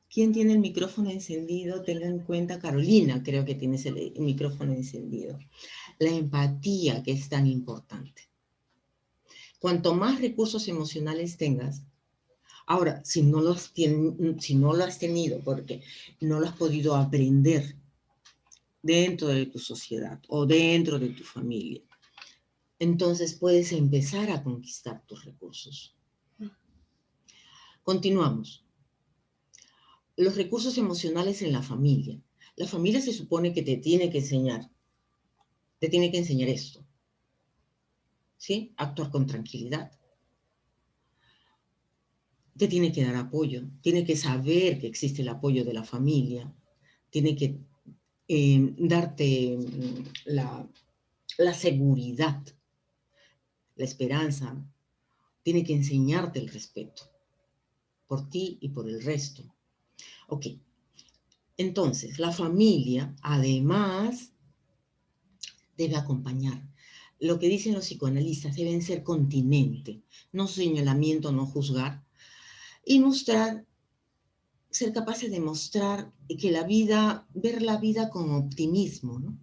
¿Quién tiene el micrófono encendido? Tenga en cuenta, Carolina, creo que tienes el micrófono encendido. La empatía, que es tan importante. Cuanto más recursos emocionales tengas, ahora, si no lo has tenido porque no lo has podido aprender dentro de tu sociedad o dentro de tu familia, entonces puedes empezar a conquistar tus recursos. Continuamos. Los recursos emocionales en la familia. La familia se supone que te tiene que enseñar esto, ¿sí? Actuar con tranquilidad. Te tiene que dar apoyo, tiene que saber que existe el apoyo de la familia, tiene que darte la seguridad, la esperanza, tiene que enseñarte el respeto por ti y por el resto. Ok, entonces la familia además debe acompañar. Lo que dicen los psicoanalistas, deben ser continente, no señalamiento, no juzgar, y mostrar, ser capaces de mostrar que la vida, ver la vida con optimismo, ¿no?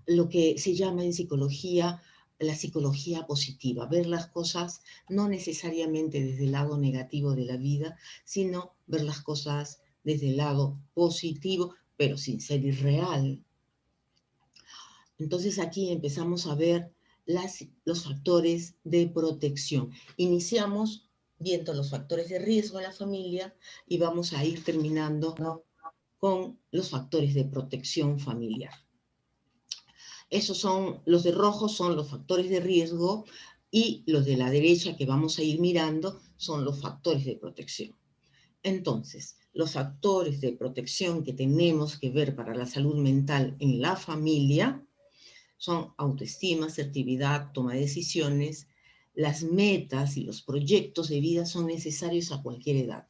Lo que se llama en psicología la psicología positiva, ver las cosas no necesariamente desde el lado negativo de la vida, sino ver las cosas desde el lado positivo, pero sin ser irreal. Entonces aquí empezamos a ver los factores de protección. Iniciamos viendo los factores de riesgo en la familia y vamos a ir terminando con los factores de protección familiar. Esos son, los de rojo son los factores de riesgo y los de la derecha que vamos a ir mirando son los factores de protección. Entonces, los factores de protección que tenemos que ver para la salud mental en la familia son autoestima, asertividad, toma de decisiones. Las metas y los proyectos de vida son necesarios a cualquier edad.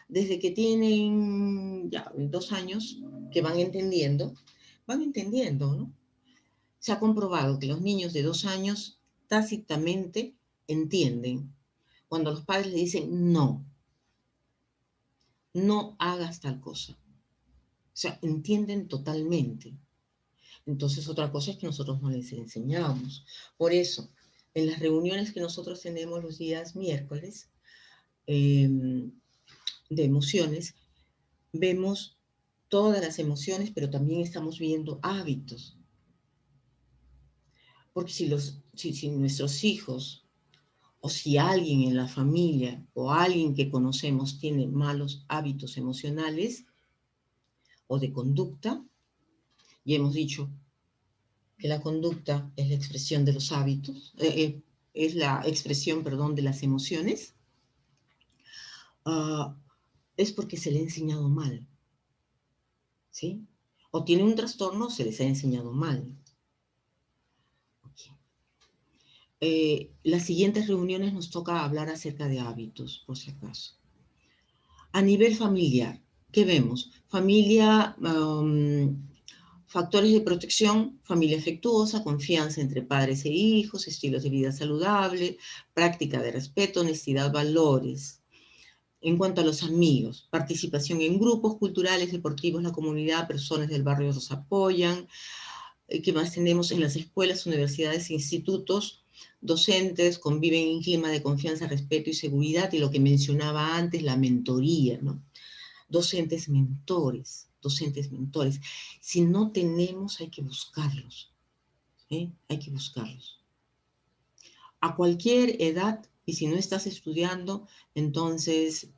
Desde que tienen ya 2 años, que van entendiendo, ¿no? Se ha comprobado que los niños de 2 años tácitamente entienden cuando los padres le dicen no hagas tal cosa. O sea, entienden totalmente. Entonces, otra cosa es que nosotros no les enseñamos. Por eso, en las reuniones que nosotros tenemos los días miércoles de emociones, vemos todas las emociones, pero también estamos viendo hábitos. Porque si nuestros hijos, o si alguien en la familia, o alguien que conocemos tiene malos hábitos emocionales o de conducta, y hemos dicho que la conducta es la expresión de los hábitos, es la expresión, perdón, de las emociones, es porque se le ha enseñado mal, ¿sí? O tiene un trastorno o se les ha enseñado mal. Las siguientes reuniones nos toca hablar acerca de hábitos, por si acaso. A nivel familiar, ¿qué vemos? Familia... factores de protección, familia afectuosa, confianza entre padres e hijos, estilos de vida saludable, práctica de respeto, honestidad, valores. En cuanto a los amigos, participación en grupos culturales, deportivos, la comunidad, personas del barrio los apoyan. ¿Qué más tenemos? En las escuelas, universidades e institutos, docentes conviven en clima de confianza, respeto y seguridad, y lo que mencionaba antes, la mentoría, ¿no? Docentes mentores. Si no tenemos, hay que buscarlos. Hay que buscarlos. A cualquier edad, y si no estás estudiando, entonces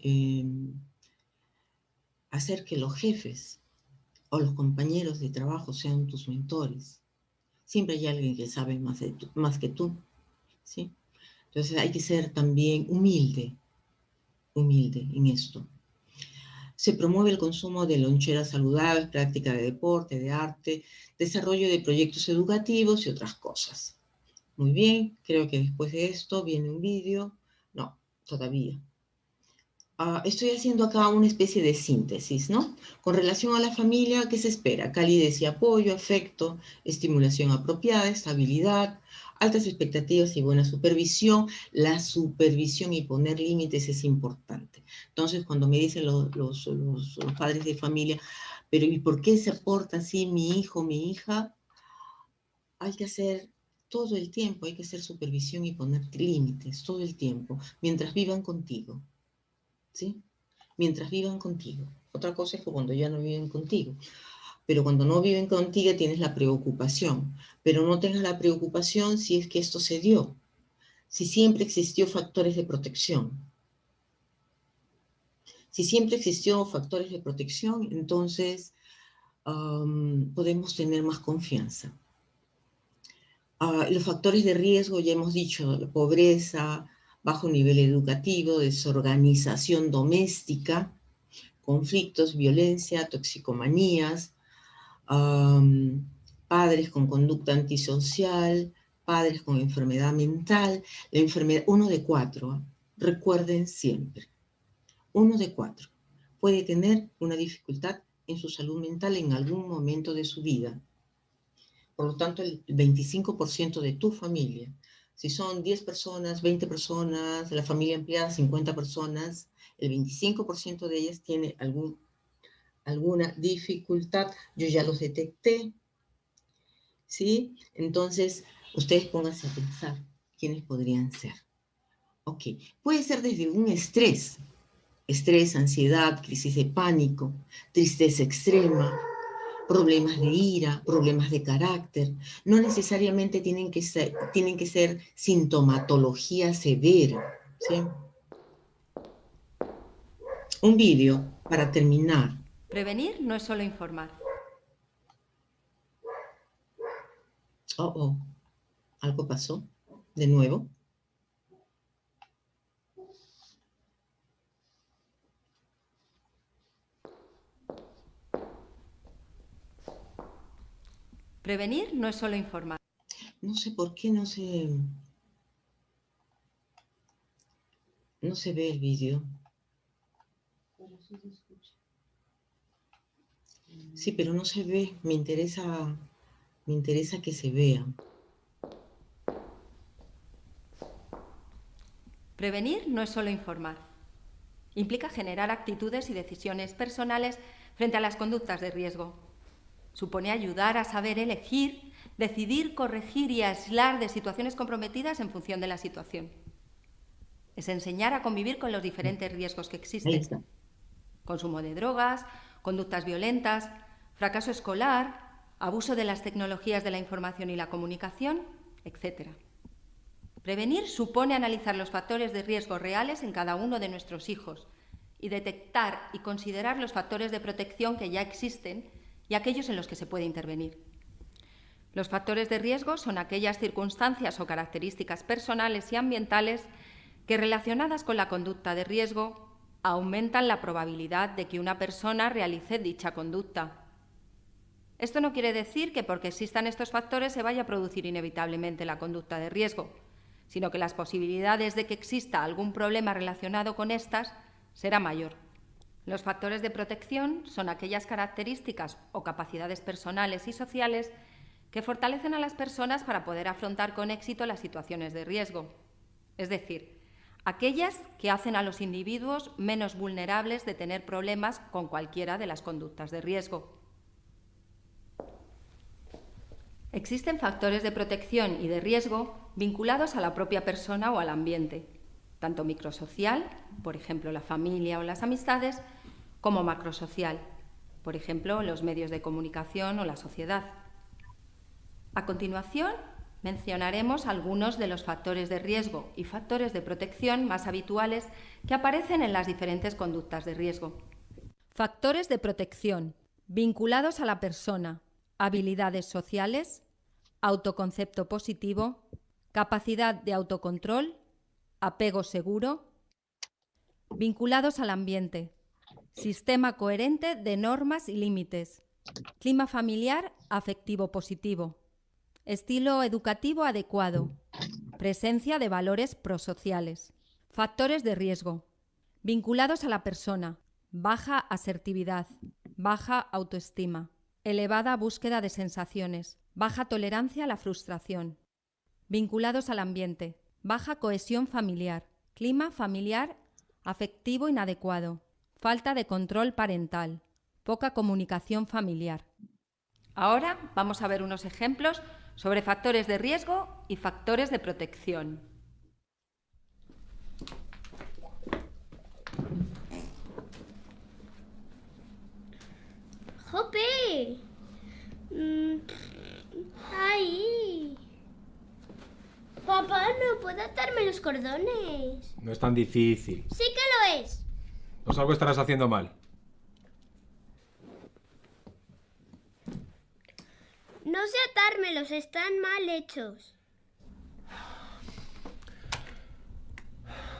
hacer que los jefes o los compañeros de trabajo sean tus mentores. Siempre hay alguien que sabe más que tú, ¿sí? Entonces hay que ser también humilde en esto. Se promueve el consumo de loncheras saludables, práctica de deporte, de arte, desarrollo de proyectos educativos y otras cosas. Muy bien, creo que después de esto viene un vídeo. No, todavía. Estoy haciendo acá una especie de síntesis, ¿no? Con relación a la familia, ¿qué se espera? Calidez y apoyo, afecto, estimulación apropiada, estabilidad, altas expectativas y buena supervisión. La supervisión y poner límites es importante. Entonces, cuando me dicen los padres de familia, pero ¿y por qué se porta así mi hijo, mi hija? Hay que hacer todo el tiempo, hay que hacer supervisión y poner límites todo el tiempo, mientras vivan contigo. ¿Sí? Mientras vivan contigo. Otra cosa es que cuando ya no viven contigo. Pero cuando no viven contigo tienes la preocupación. Pero no tengas la preocupación si es que esto se dio. Si siempre existió factores de protección. Si siempre existió factores de protección, entonces podemos tener más confianza. Los factores de riesgo, ya hemos dicho, la pobreza, bajo nivel educativo, desorganización doméstica, conflictos, violencia, toxicomanías, padres con conducta antisocial, padres con enfermedad mental, la enfermedad, 1 de 4, recuerden siempre, 1 de 4 puede tener una dificultad en su salud mental en algún momento de su vida. Por lo tanto, el 25% de tu familia, si son 10 personas, 20 personas, la familia empleada 50 personas, el 25% de ellas tiene alguna dificultad. Yo ya los detecté, ¿sí? Entonces, ustedes pónganse a pensar quiénes podrían ser. Ok, puede ser desde un estrés, ansiedad, crisis de pánico, tristeza extrema, problemas de ira, problemas de carácter. No necesariamente tienen que ser sintomatología severa, ¿sí? Un vídeo para terminar. Prevenir no es solo informar. Algo pasó. De nuevo. Prevenir no es solo informar. No sé por qué no se ve el vídeo. Sí, pero no se ve. Me interesa que se vea. Prevenir no es solo informar. Implica generar actitudes y decisiones personales frente a las conductas de riesgo. Supone ayudar a saber elegir, decidir, corregir y aislar de situaciones comprometidas en función de la situación. Es enseñar a convivir con los diferentes riesgos que existen. Consumo de drogas, conductas violentas, fracaso escolar, abuso de las tecnologías de la información y la comunicación, etc. Prevenir supone analizar los factores de riesgo reales en cada uno de nuestros hijos y detectar y considerar los factores de protección que ya existen y aquellos en los que se puede intervenir. Los factores de riesgo son aquellas circunstancias o características personales y ambientales que, relacionadas con la conducta de riesgo, aumentan la probabilidad de que una persona realice dicha conducta. Esto no quiere decir que porque existan estos factores se vaya a producir inevitablemente la conducta de riesgo, sino que las posibilidades de que exista algún problema relacionado con estas será mayor. Los factores de protección son aquellas características o capacidades personales y sociales que fortalecen a las personas para poder afrontar con éxito las situaciones de riesgo. Es decir, aquellas que hacen a los individuos menos vulnerables de tener problemas con cualquiera de las conductas de riesgo. Existen factores de protección y de riesgo vinculados a la propia persona o al ambiente, tanto microsocial, por ejemplo la familia o las amistades, como macrosocial, por ejemplo los medios de comunicación o la sociedad. A continuación, mencionaremos algunos de los factores de riesgo y factores de protección más habituales que aparecen en las diferentes conductas de riesgo. Factores de protección vinculados a la persona: habilidades sociales, autoconcepto positivo, capacidad de autocontrol, apego seguro, vinculados al ambiente, sistema coherente de normas y límites, clima familiar afectivo positivo, estilo educativo adecuado, presencia de valores prosociales, factores de riesgo, vinculados a la persona, baja asertividad, baja autoestima, elevada búsqueda de sensaciones, baja tolerancia a la frustración, vinculados al ambiente, baja cohesión familiar, clima familiar afectivo inadecuado, falta de control parental, poca comunicación familiar. Ahora vamos a ver unos ejemplos sobre factores de riesgo y factores de protección. ¡Jope! ¡Ay! Papá, no puedo atarme los cordones. No es tan difícil. Sí que lo es. Pues algo estarás haciendo mal. No sé atármelos, están mal hechos.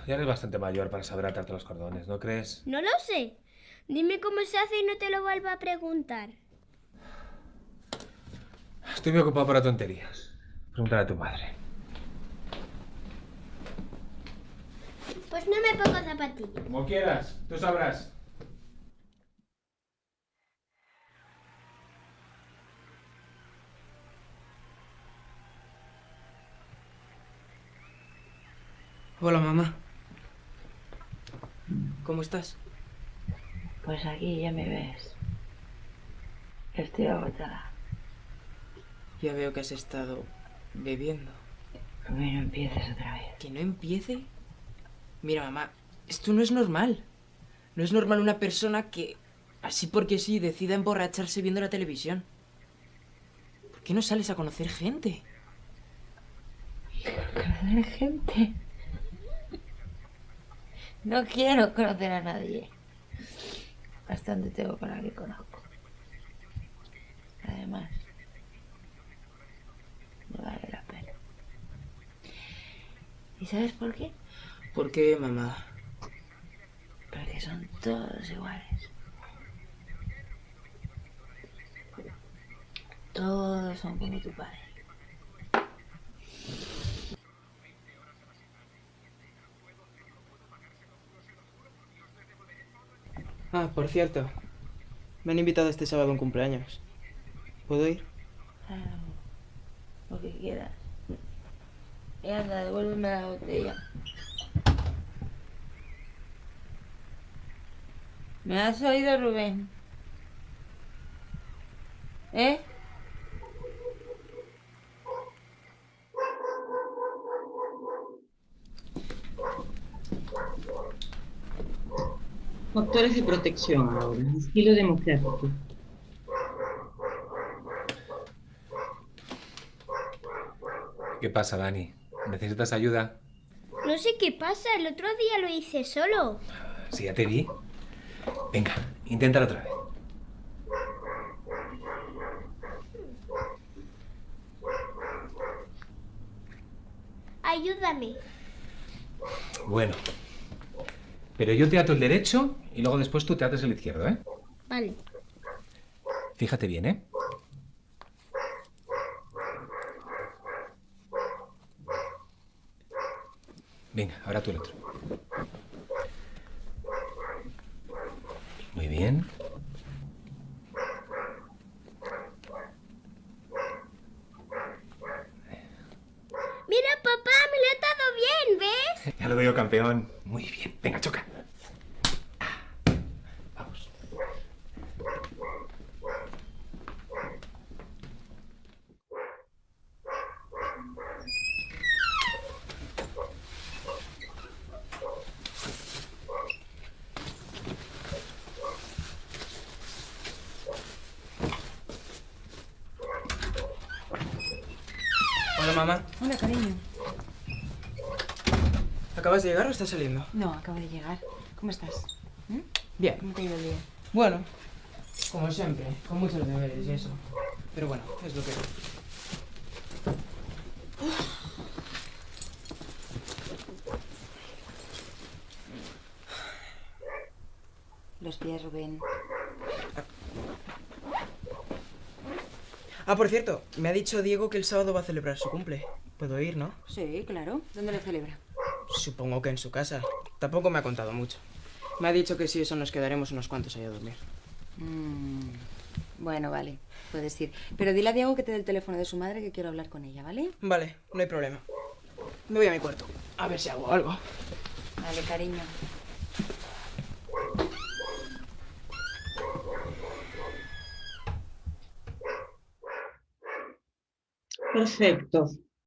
Ya eres bastante mayor para saber atarte los cordones, ¿no crees? No lo sé. Dime cómo se hace y no te lo vuelvo a preguntar. Estoy muy ocupado para tonterías. Pregúntale a tu madre. Pues no me pongo zapatillas. Como quieras, tú sabrás. Hola, mamá. ¿Cómo estás? Pues aquí ya me ves. Estoy agotada. Ya veo que has estado bebiendo. A mí no empieces otra vez. ¿Que no empiece? Mira, mamá, esto no es normal. No es normal una persona que, así porque sí, decida emborracharse viendo la televisión. ¿Por qué no sales a conocer gente? ¿Conocer gente? No quiero conocer a nadie. Bastante tengo con la que conozco. Además, no vale la pena. ¿Y sabes por qué? ¿Por qué, mamá? Porque son todos iguales. Todos son como tu padre. Ah, por cierto. Me han invitado este sábado a un cumpleaños. ¿Puedo ir? Claro, lo que quieras. Y anda, devuélveme la botella. ¿Me has oído, Rubén? ¿Eh? Factores de protección ahora, estilo democrático. ¿Qué pasa, Dani? ¿Necesitas ayuda? No sé qué pasa, el otro día lo hice solo. Sí, ya te vi. Venga, inténtalo otra vez. Ayúdame. Bueno. Pero yo te ato el derecho y luego después tú te atas el izquierdo, ¿eh? Vale. Fíjate bien, ¿eh? Venga, ahora tú el otro. Muy bien. Mira, papá, me lo he atado bien, ¿ves? Ya lo veo, campeón. Muy bien. Venga, choca. Vamos. Hola, mamá. Hola, cariño. ¿Acabas de llegar o estás saliendo? No, acabo de llegar. ¿Cómo estás? Bien. ¿Cómo te ha ido el día? Bueno, como siempre, con muchos deberes y eso. Pero bueno, es lo que es. Los pies, Rubén. Ah, por cierto, me ha dicho Diego que el sábado va a celebrar su cumple. ¿Puedo ir, no? Sí, claro. ¿Dónde lo celebra? Supongo que en su casa. Tampoco me ha contado mucho. Me ha dicho que si eso nos quedaremos unos cuantos ahí a dormir. Bueno, vale. Puedes ir. Pero dile a Diego que te dé el teléfono de su madre, que quiero hablar con ella, ¿vale? Vale, no hay problema. Me voy a mi cuarto. A ver si hago algo. Vale, cariño. Perfecto.